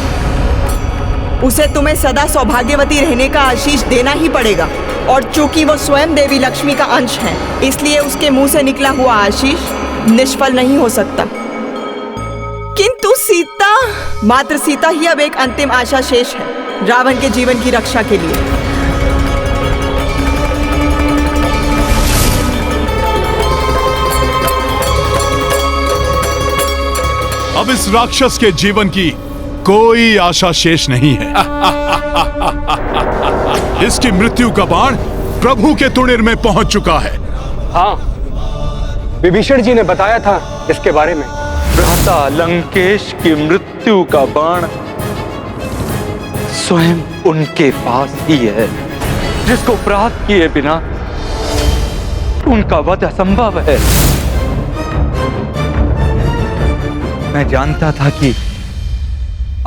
उसे तुम्हें सदा सौभाग्यवती रहने का आशीष देना ही पड़ेगा, और चूंकि वो स्वयं देवी लक्ष्मी का अंश है इसलिए उसके मुंह से निकला हुआ आशीष निष्फल नहीं हो सकता। किंतु सीता, मात्र सीता ही अब एक अंतिम आशा शेष है रावण के जीवन की रक्षा के लिए। अब इस राक्षस के जीवन की कोई आशा शेष नहीं है। इसकी मृत्यु का बाण प्रभु के तुणिर में पहुंच चुका है। हाँ, विभीषण जी ने बताया था इसके बारे में। भ्राता लंकेश की मृत्यु का बाण स्वयं उनके पास ही है, जिसको प्राप्त किए बिना उनका वध असंभव है। मैं जानता था कि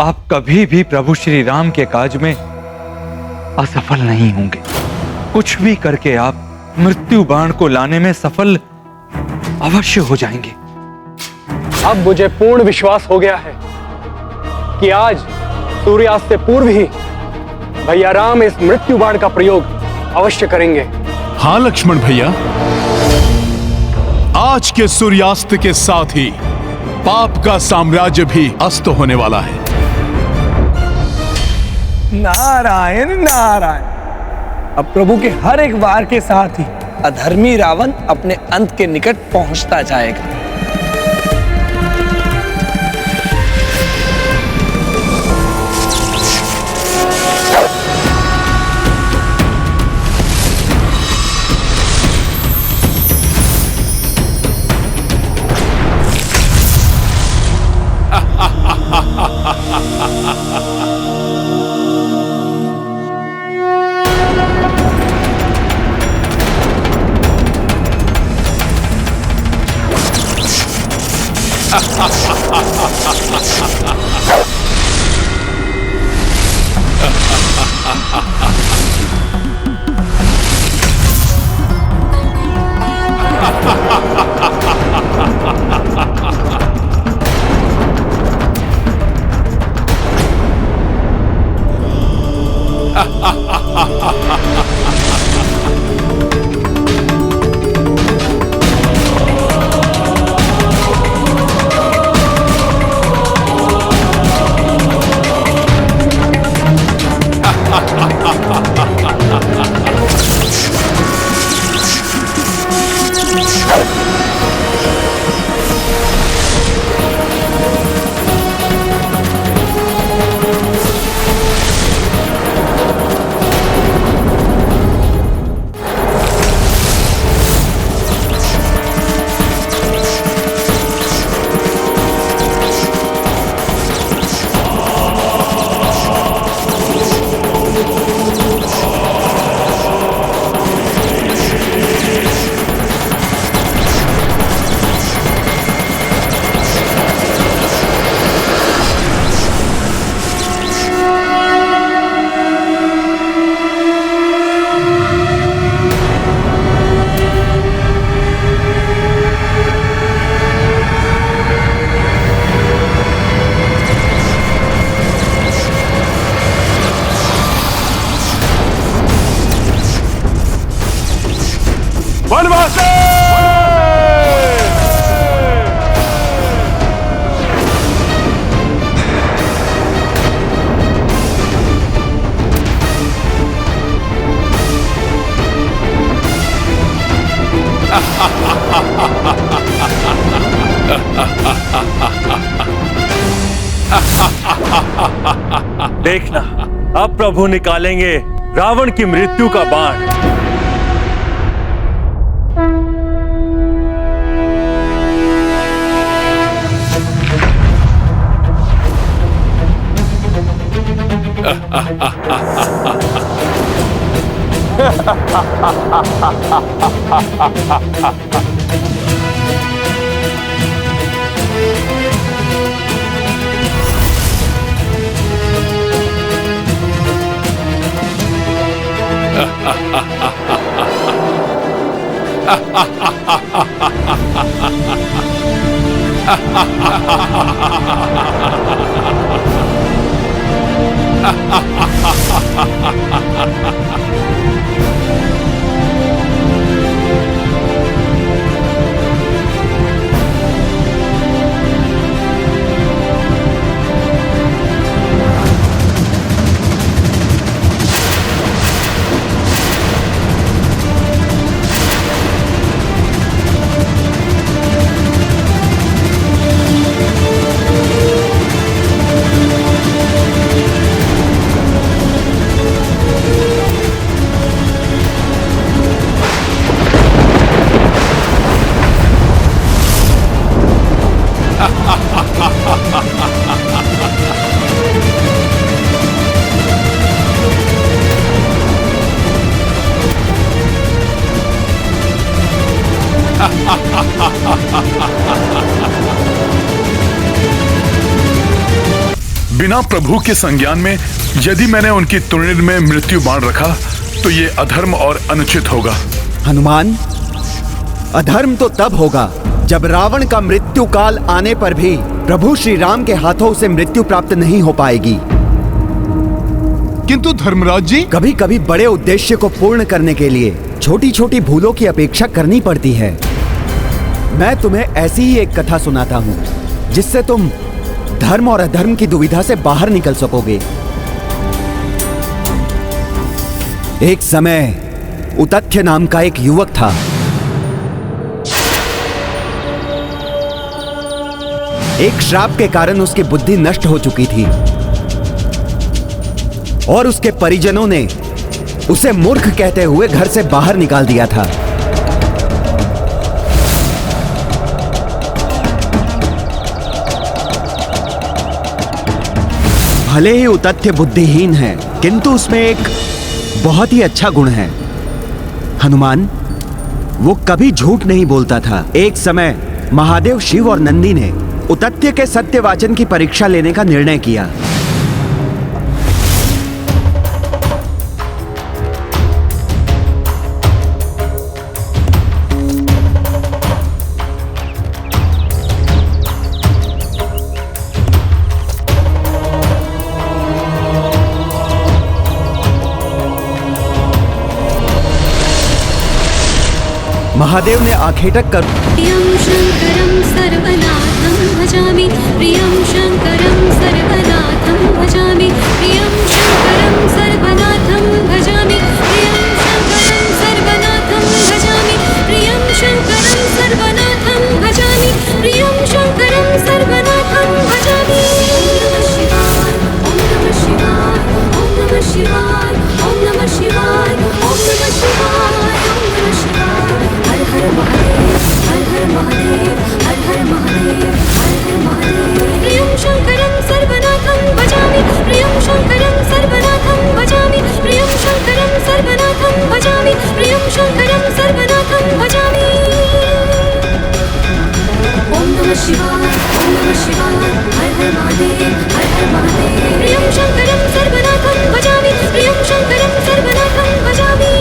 आप कभी भी प्रभु श्री राम के काज में असफल नहीं होंगे। कुछ भी करके आप मृत्यु बाण को लाने में सफल अवश्य हो जाएंगे। अब मुझे पूर्ण विश्वास हो गया है कि आज सूर्यास्त से पूर्व ही भैया राम इस मृत्यु बाण का प्रयोग अवश्य करेंगे। हाँ लक्ष्मण भैया, आज के सूर्यास्त के साथ ही पाप का साम्राज्य भी अस्त होने वाला है। नारायण नारायण। अब प्रभु के हर एक वार के साथ ही अधर्मी रावण अपने अंत के निकट पहुंचता जाएगा। वनवासी। देखना, अब प्रभु निकालेंगे रावण की मृत्यु का बाण। बिना प्रभु के संज्ञान में यदि मैंने उनकी तुरंत में मृत्यु बाण रखा तो ये अधर्म और अनुचित होगा। हनुमान, अधर्म तो तब होगा जब रावण का मृत्यु काल आने पर भी प्रभु श्री राम के हाथों से मृत्यु प्राप्त नहीं हो पाएगी। किंतु धर्मराज जी, कभी कभी बड़े उद्देश्य को पूर्ण करने के लिए छोटी छोटी भूलों की अपेक्षा करनी पड़ती है। मैं तुम्हें ऐसी ही एक कथा सुनाता हूँ जिससे तुम धर्म और अधर्म की दुविधा से बाहर निकल सकोगे। एक समय उतथ्य नाम का एक युवक था। एक श्राप के कारण उसकी बुद्धि नष्ट हो चुकी थी और उसके परिजनों ने उसे मूर्ख कहते हुए घर से बाहर निकाल दिया था। भले ही उतथ्य बुद्धिहीन है, किंतु उसमें एक बहुत ही अच्छा गुण है। हनुमान, वो कभी झूठ नहीं बोलता था। एक समय महादेव, शिव और नंदी ने उतथ्य के सत्यवाचन की परीक्षा लेने का निर्णय किया। महादेव ने आखेटक कर प्रियं शंकरं सर्वनाथं भजामि, प्रियं शंकरं सर्वनाथं भजामि, प्रियं शंकरं सर्वनाथं भजामि, प्रियं शंकरं सर्वनाथं भजामि, प्रियं शंकरं सर्वनाथं भजामि, प्रियं शंकरं सर्वनाथं भजामि। ओम नमः शिवाय, ओम नमः शिवाय, ओम नमः शिवाय, ओम नमः शिवाय, ओम नमः शिवाय। हर हर महादेव, हर हर महादेव, हर हर महादेव, हर हर महादेव। प्रियं शंकरं सर्वनाथं भजामि, प्रियं शंकरं सर्वनाथं भजामि, प्रियं शंकरं सर्वनाथं भजामि, प्रियं शंकरं सर्वनाथं भजामि। ओम नमः शिवाय, ओम नमः शिवाय, हर हर महादेव, हर हर महादेव। प्रियं शंकरं सर्वनाथं भजामि, प्रियं शंकरं सर्वनाथं भजामि।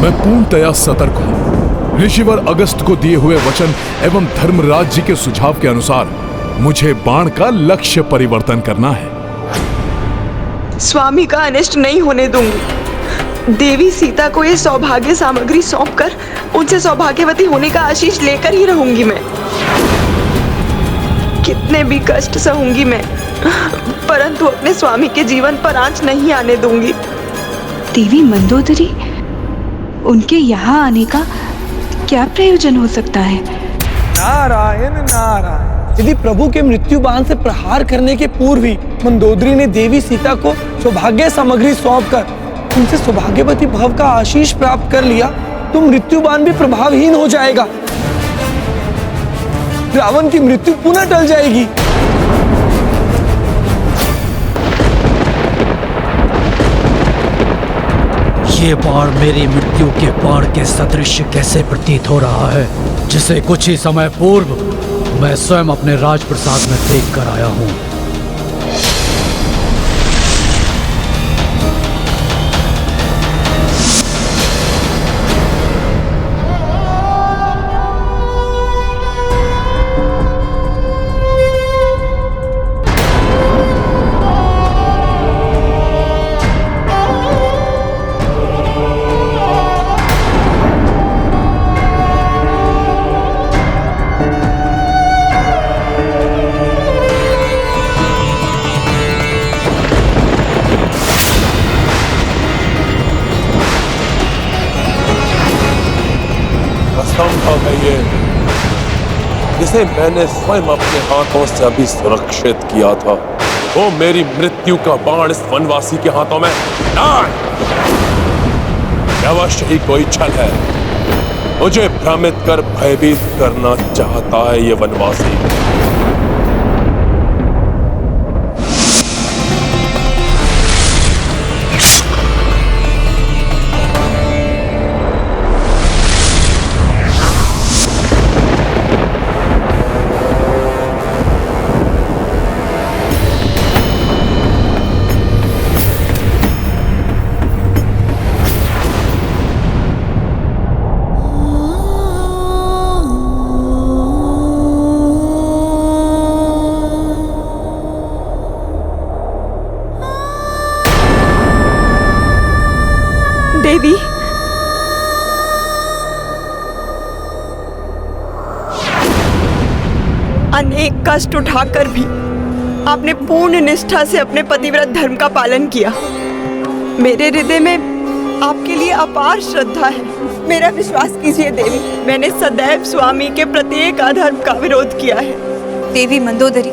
मैं पूर्णतया सतर्क हूं। ऋषिवर अगस्त को दिए हुए वचन एवं धर्मराज जी के सुझाव के अनुसार मुझे बाण का लक्ष्य परिवर्तन करना है। स्वामी का अनिष्ट नहीं होने दूंगी। देवी सीता को ये सौभाग्य सामग्री सौंपकर उनसे सौभाग्यवती होने का आशीष लेकर ही रहूंगी मैं। कितने भी कष्ट सहूंगी मैं, परंतु अपने स्वामी के जीवन पर आंच नहीं आने दूंगी। देवी मंदोदरी, उनके यहाँ आने का क्या प्रयोजन हो सकता है? नारायण नारायण। यदि प्रभु के मृत्यु बाण से प्रहार करने के पूर्व ही मंदोदरी ने देवी सीता को सौभाग्य सामग्री सौंपकर उनसे सौभाग्यवती भव का आशीष प्राप्त कर लिया तो मृत्यु बाण भी प्रभावहीन हो जाएगा। रावण की मृत्यु पुनः टल जाएगी। ये बाण मेरी मृत्यु के बाण के सदृश कैसे प्रतीत हो रहा है, जिसे कुछ ही समय पूर्व मैं स्वयं अपने राजप्रसाद में देख कर आया हूं। असंभव है ये, जिसे मैंने स्वयं अपने हाथों से अभी सुरक्षित किया था, वो मेरी मृत्यु का बाण इस वनवासी के हाथों में नहीं। अवश्य ही कोई छल है, मुझे भ्रमित कर भयभीत करना चाहता है ये वनवासी। देवी, अनेक कष्ट उठाकर भी आपने पूर्ण निष्ठा से अपने पतिव्रत धर्म का पालन किया। मेरे हृदय में आपके लिए अपार श्रद्धा है। मेरा विश्वास कीजिए देवी, मैंने सदैव स्वामी के प्रत्येक अधर्म का विरोध किया है। देवी मंदोदरी,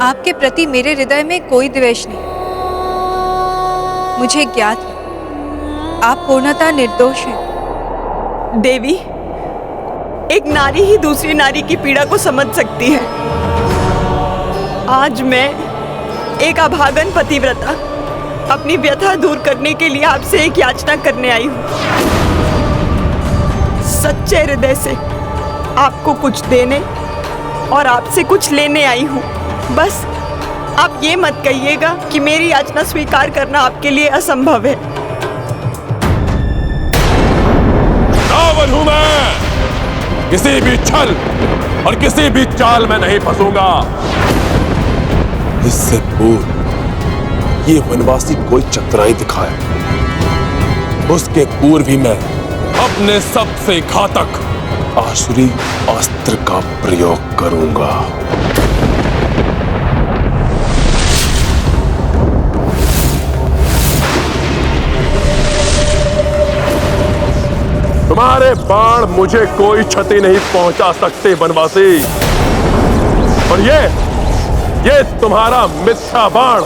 आपके प्रति मेरे हृदय में कोई द्वेष नहीं। मुझे ज्ञात है आप पूर्णतः निर्दोष हैं। देवी, एक नारी ही दूसरी नारी की पीड़ा को समझ सकती है। आज मैं एक अभागन पतिव्रता अपनी व्यथा दूर करने के लिए आपसे एक याचना करने आई हूँ। सच्चे हृदय से आपको कुछ देने और आपसे कुछ लेने आई हूँ। बस आप ये मत कहिएगा कि मेरी याचना स्वीकार करना आपके लिए असंभव है। रावण हूं मैं, किसी भी छल और किसी भी चाल में नहीं फंसूंगा। इससे पूर्व ये वनवासी कोई चतुराई दिखाए, उसके पूर्व ही मैं अपने सबसे घातक आसुरी अस्त्र का प्रयोग करूंगा। तुम्हारे बाण मुझे कोई क्षति नहीं पहुंचा सकते वनवासी, और ये तुम्हारा मिथ्या बाण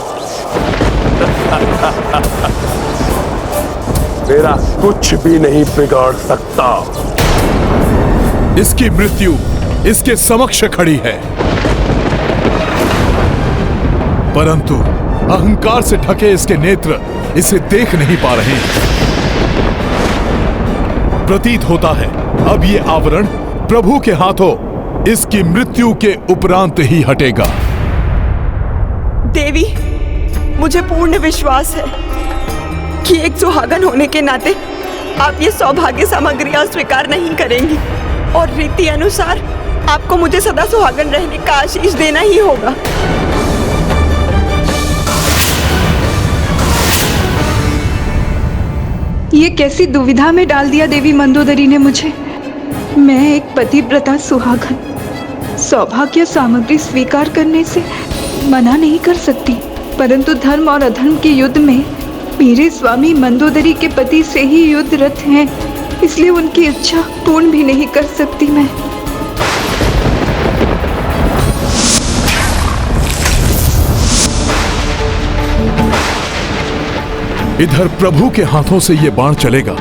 मेरा कुछ भी नहीं बिगाड़ सकता। इसकी मृत्यु इसके समक्ष खड़ी है, परंतु अहंकार से ढके इसके नेत्र इसे देख नहीं पा रहे हैं। प्रतीत होता है अब ये आवरण प्रभु के हाथों इसकी मृत्यु के उपरांत ही हटेगा। देवी, मुझे पूर्ण विश्वास है कि एक सुहागन होने के नाते आप ये सौभाग्य सामग्री अस्वीकार नहीं करेंगी और रीति अनुसार आपको मुझे सदा सुहागन रहने का आशीष देना ही होगा। ये कैसी दुविधा में डाल दिया देवी मंदोदरी ने मुझे। मैं एक पतिव्रता सुहागन सौभाग्य सामग्री स्वीकार करने से मना नहीं कर सकती, परंतु धर्म और अधर्म के युद्ध में मेरे स्वामी मंदोदरी के पति से ही युद्धरत हैं, इसलिए उनकी इच्छा पूर्ण भी नहीं कर सकती मैं। इधर प्रभु के हाथों से ये बाण चलेगा,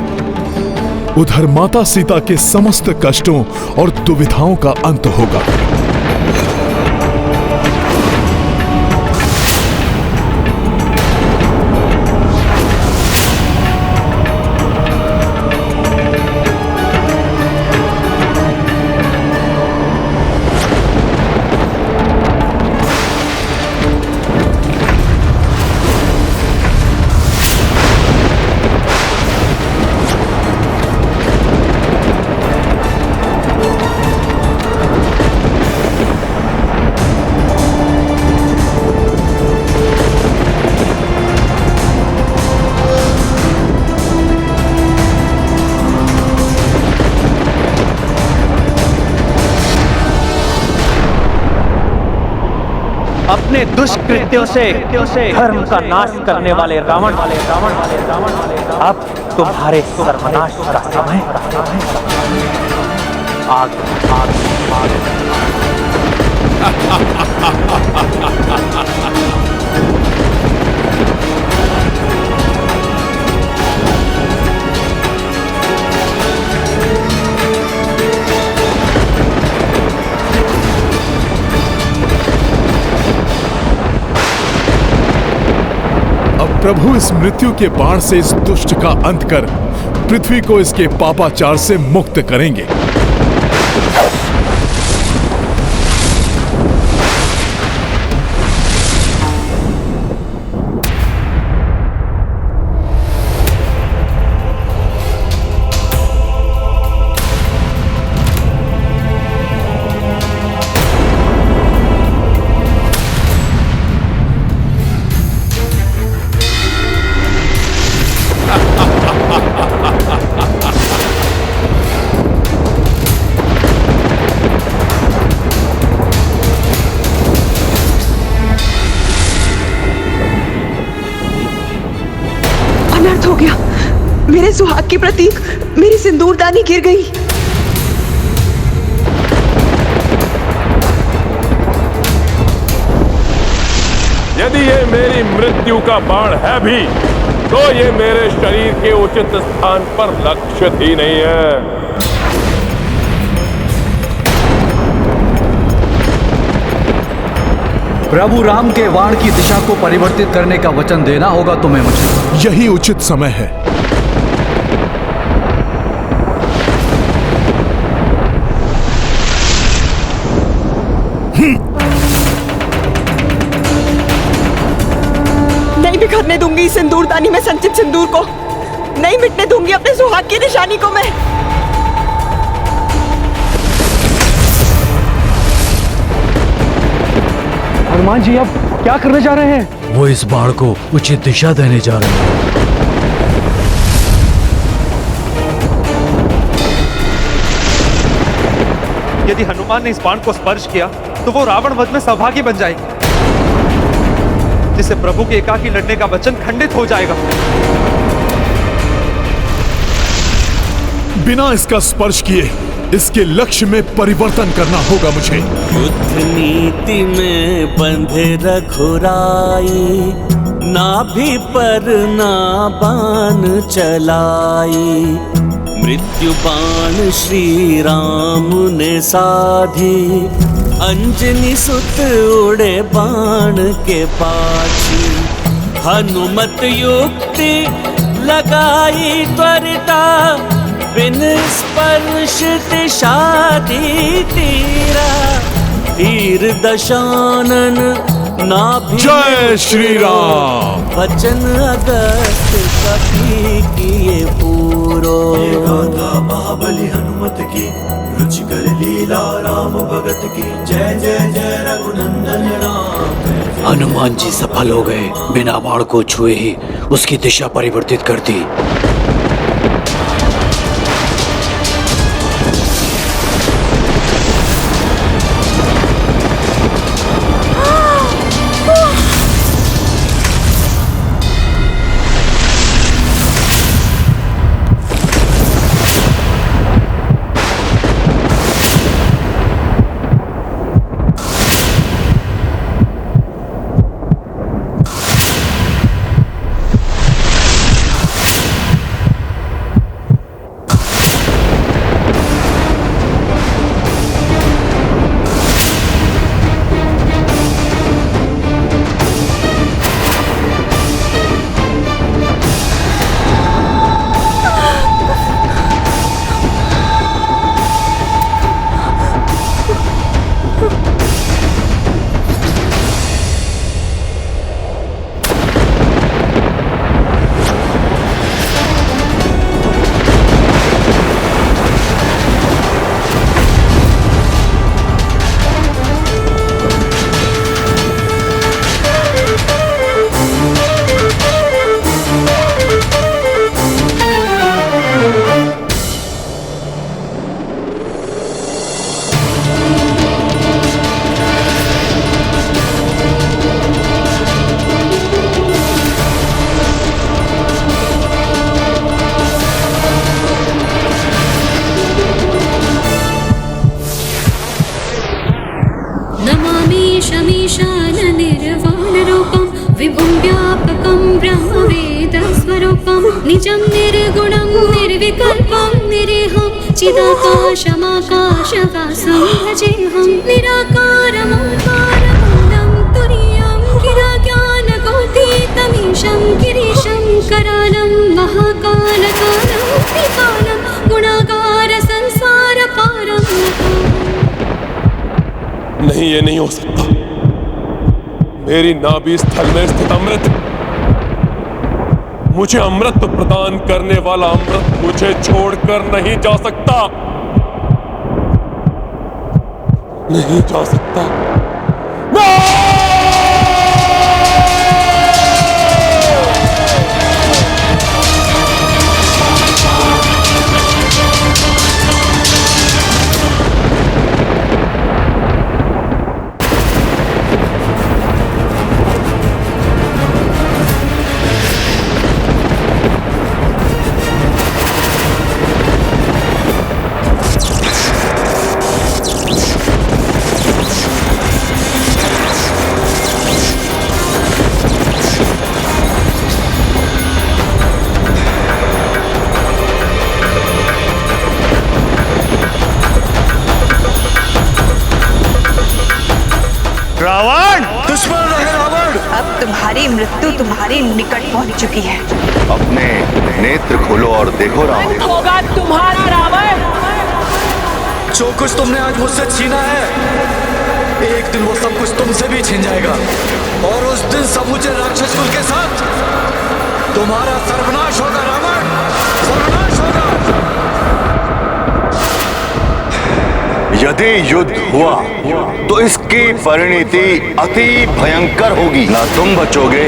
उधर माता सीता के समस्त कष्टों और दुविधाओं का अंत होगा। अपने दुष्कृत्यों से धर्म का नाश करने वाले रावण अब तुम्हारे सर्वनाश का समय आ प्रभु इस मृत्यु के बाण से इस दुष्ट का अंत कर पृथ्वी को इसके पापाचार से मुक्त करेंगे। अनर्थ हो गया। मेरे सुहाग की प्रतीक मेरी सिंदूरदानी गिर गई। यदि ये मेरी मृत्यु का बाण है भी तो ये मेरे शरीर के उचित स्थान पर लक्षित ही नहीं है। प्रभु राम के बाण की दिशा को परिवर्तित करने का वचन देना होगा तुम्हें मुझे। यही उचित समय है। नहीं बिखरने दूंगी इस सिंदूरदानी में संचित सिंदूर को। नहीं मिटने दूंगी अपने सुहाग की निशानी को मैं। हनुमान जी अब क्या करने जा रहे हैं? वो इस बाण को उचित दिशा देने जा रहे हैं। यदि हनुमान ने इस बाण को स्पर्श किया तो वो रावण वध में सौभाग्य बन जाएगी, जिससे प्रभु के एकाकी लड़ने का वचन खंडित हो जाएगा। बिना इसका स्पर्श किए इसके लक्ष्य में परिवर्तन करना होगा मुझे। युद्ध नीति में बंधे रघुराई, नाभि पर ना बाण चलाई। मृत्यु बाण श्री राम ने साधी, अंजनी सुत उड़े बाण के पाछी। हनुमत युक्ति लगाई त्वरिता, बिन स्पर्श दिशा दी तीरा। तीर दशानन नाभि जय श्री राम। वचन अगस्त कपि किए पूरा। पूरो। गाथा महाबली हनुमत की, रुचिकर लीला राम भगत की, जय जय जय रघुनंदन राम। हनुमान जी सफल हो गए, बिना बाण को छुए ही उसकी दिशा परिवर्तित कर दी। विभुं व्यापकं ब्रह्मवेदस्वरूपं निजं निर्गुणं निर्विकल्पं निरीहं चिदाकाशमाकाशवासं भजेऽहं निराकारमोङ्कारमूलं तुरीयं गिराज्ञानगोतीतमीशं गिरीशं करालं महाकालकालं त्रिकालं गुणागारसंसारपारं। नहीं, ये नहीं हो सकता। मेरी नाभि स्थल में स्थित अमृत, मुझे अमृत प्रदान करने वाला अमृत मुझे छोड़कर नहीं जा सकता, नहीं जा सकता। रावण, दुश्मन रहे रावण। अब तुम्हारी मृत्यु तुम्हारी निकट पहुंच चुकी है। अपने नेत्र खोलो और देखो रावण। होगा तुम्हारा रावण। जो कुछ तुमने आज मुझसे छीना है, एक दिन वो सब कुछ तुमसे भी छीन जाएगा, और उस दिन समूचे राक्षस कुल के साथ तुम्हारा सर्वनाश होगा रावण, सर्वनाश होगा। यदि युद्ध हुआ तो इसकी परिणति अति भयंकर होगी। ना तुम बचोगे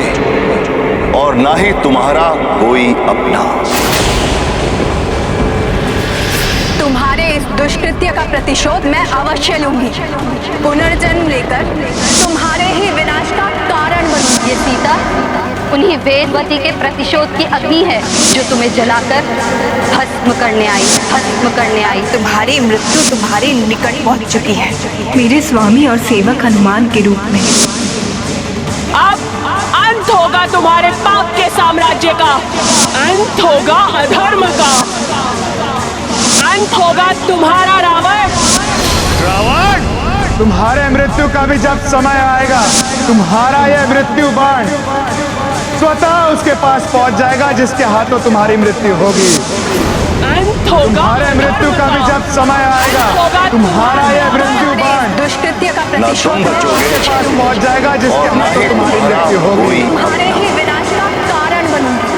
और ना ही तुम्हारा कोई अपना। तुम्हारे इस दुष्कृत्य का प्रतिशोध मैं अवश्य लूंगी। पुनर्जन्म लेकर तुम्हारे ही विनाश का कारण बनूंगी। ये सीता उन्हीं वेदवती के प्रतिशोध की अग्नि है जो तुम्हें जलाकर भस्म करने आई, भस्म करने आई। तुम्हारी मृत्यु तुम्हारी निकट पहुंच चुकी है, मेरे स्वामी और सेवक हनुमान के रूप में। अब अंत होगा तुम्हारे पाप के साम्राज्य का, अंत होगा अधर्म का, अंत होगा तुम्हारा रावण। रावण, तुम्हारे मृत्यु का भी जब समय आएगा, तुम्हारा यह मृत्यु बाण स्वतः उसके पास पहुंच जाएगा जिसके हाथों तुम्हारी मृत्यु होगी। तुम्हारे मृत्यु का भी जब समय आएगा, तुम्हारा यह मृत्यु बाण दुष्कृत्य का प्रतिशोध उसके पास पहुंच जाएगा जिसके हाथों तुम्हारी मृत्यु होगी। तुम्हारे ही विनाश का कारण बनूंगी।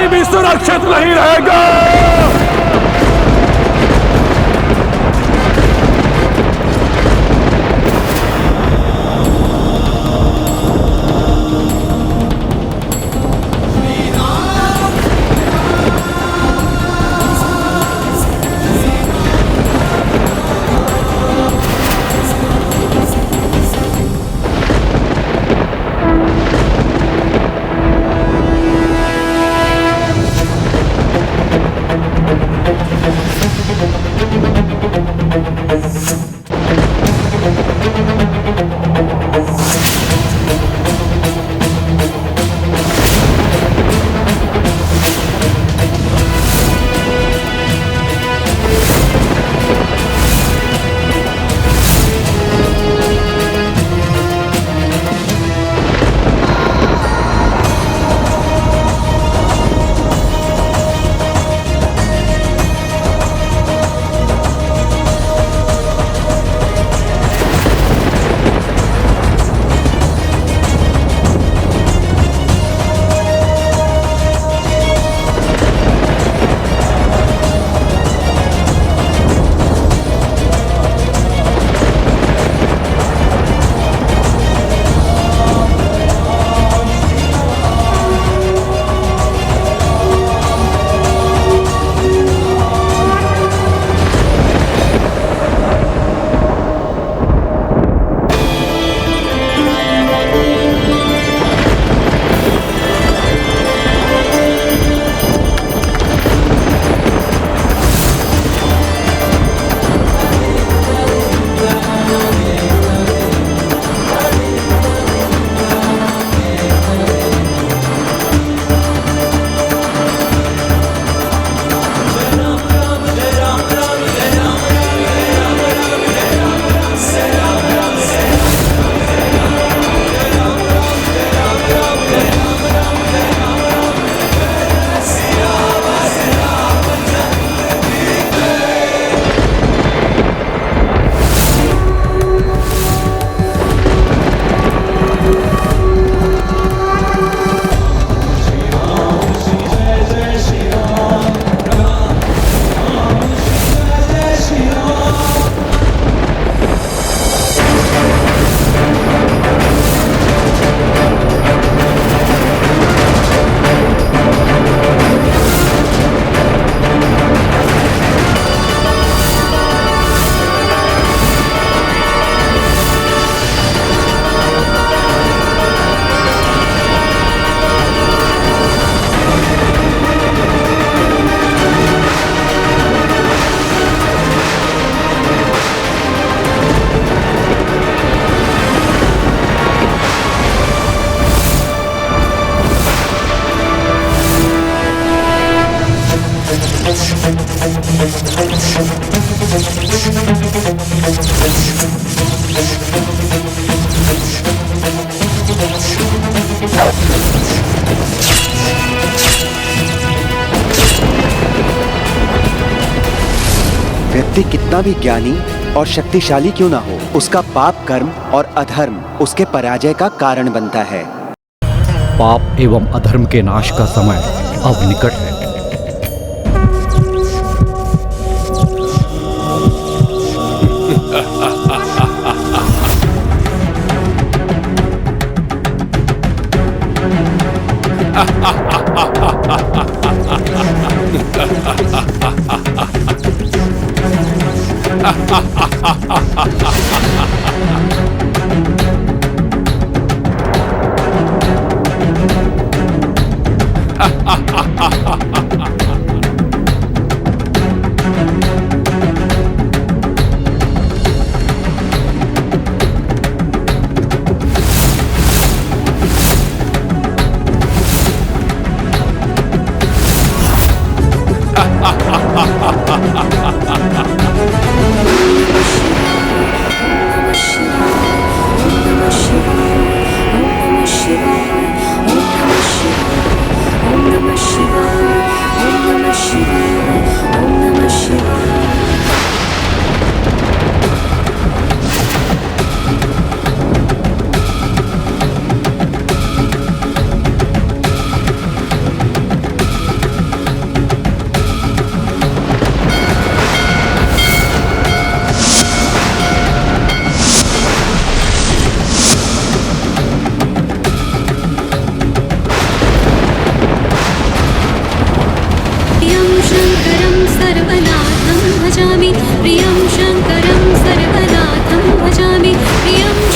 कोई भी सुरक्षित नहीं रहेगा। व्यक्ति कितना भी ज्ञानी और शक्तिशाली क्यों ना हो, उसका पाप कर्म और अधर्म उसके पराजय का कारण बनता है। पाप एवं अधर्म के नाश का समय अब निकट है।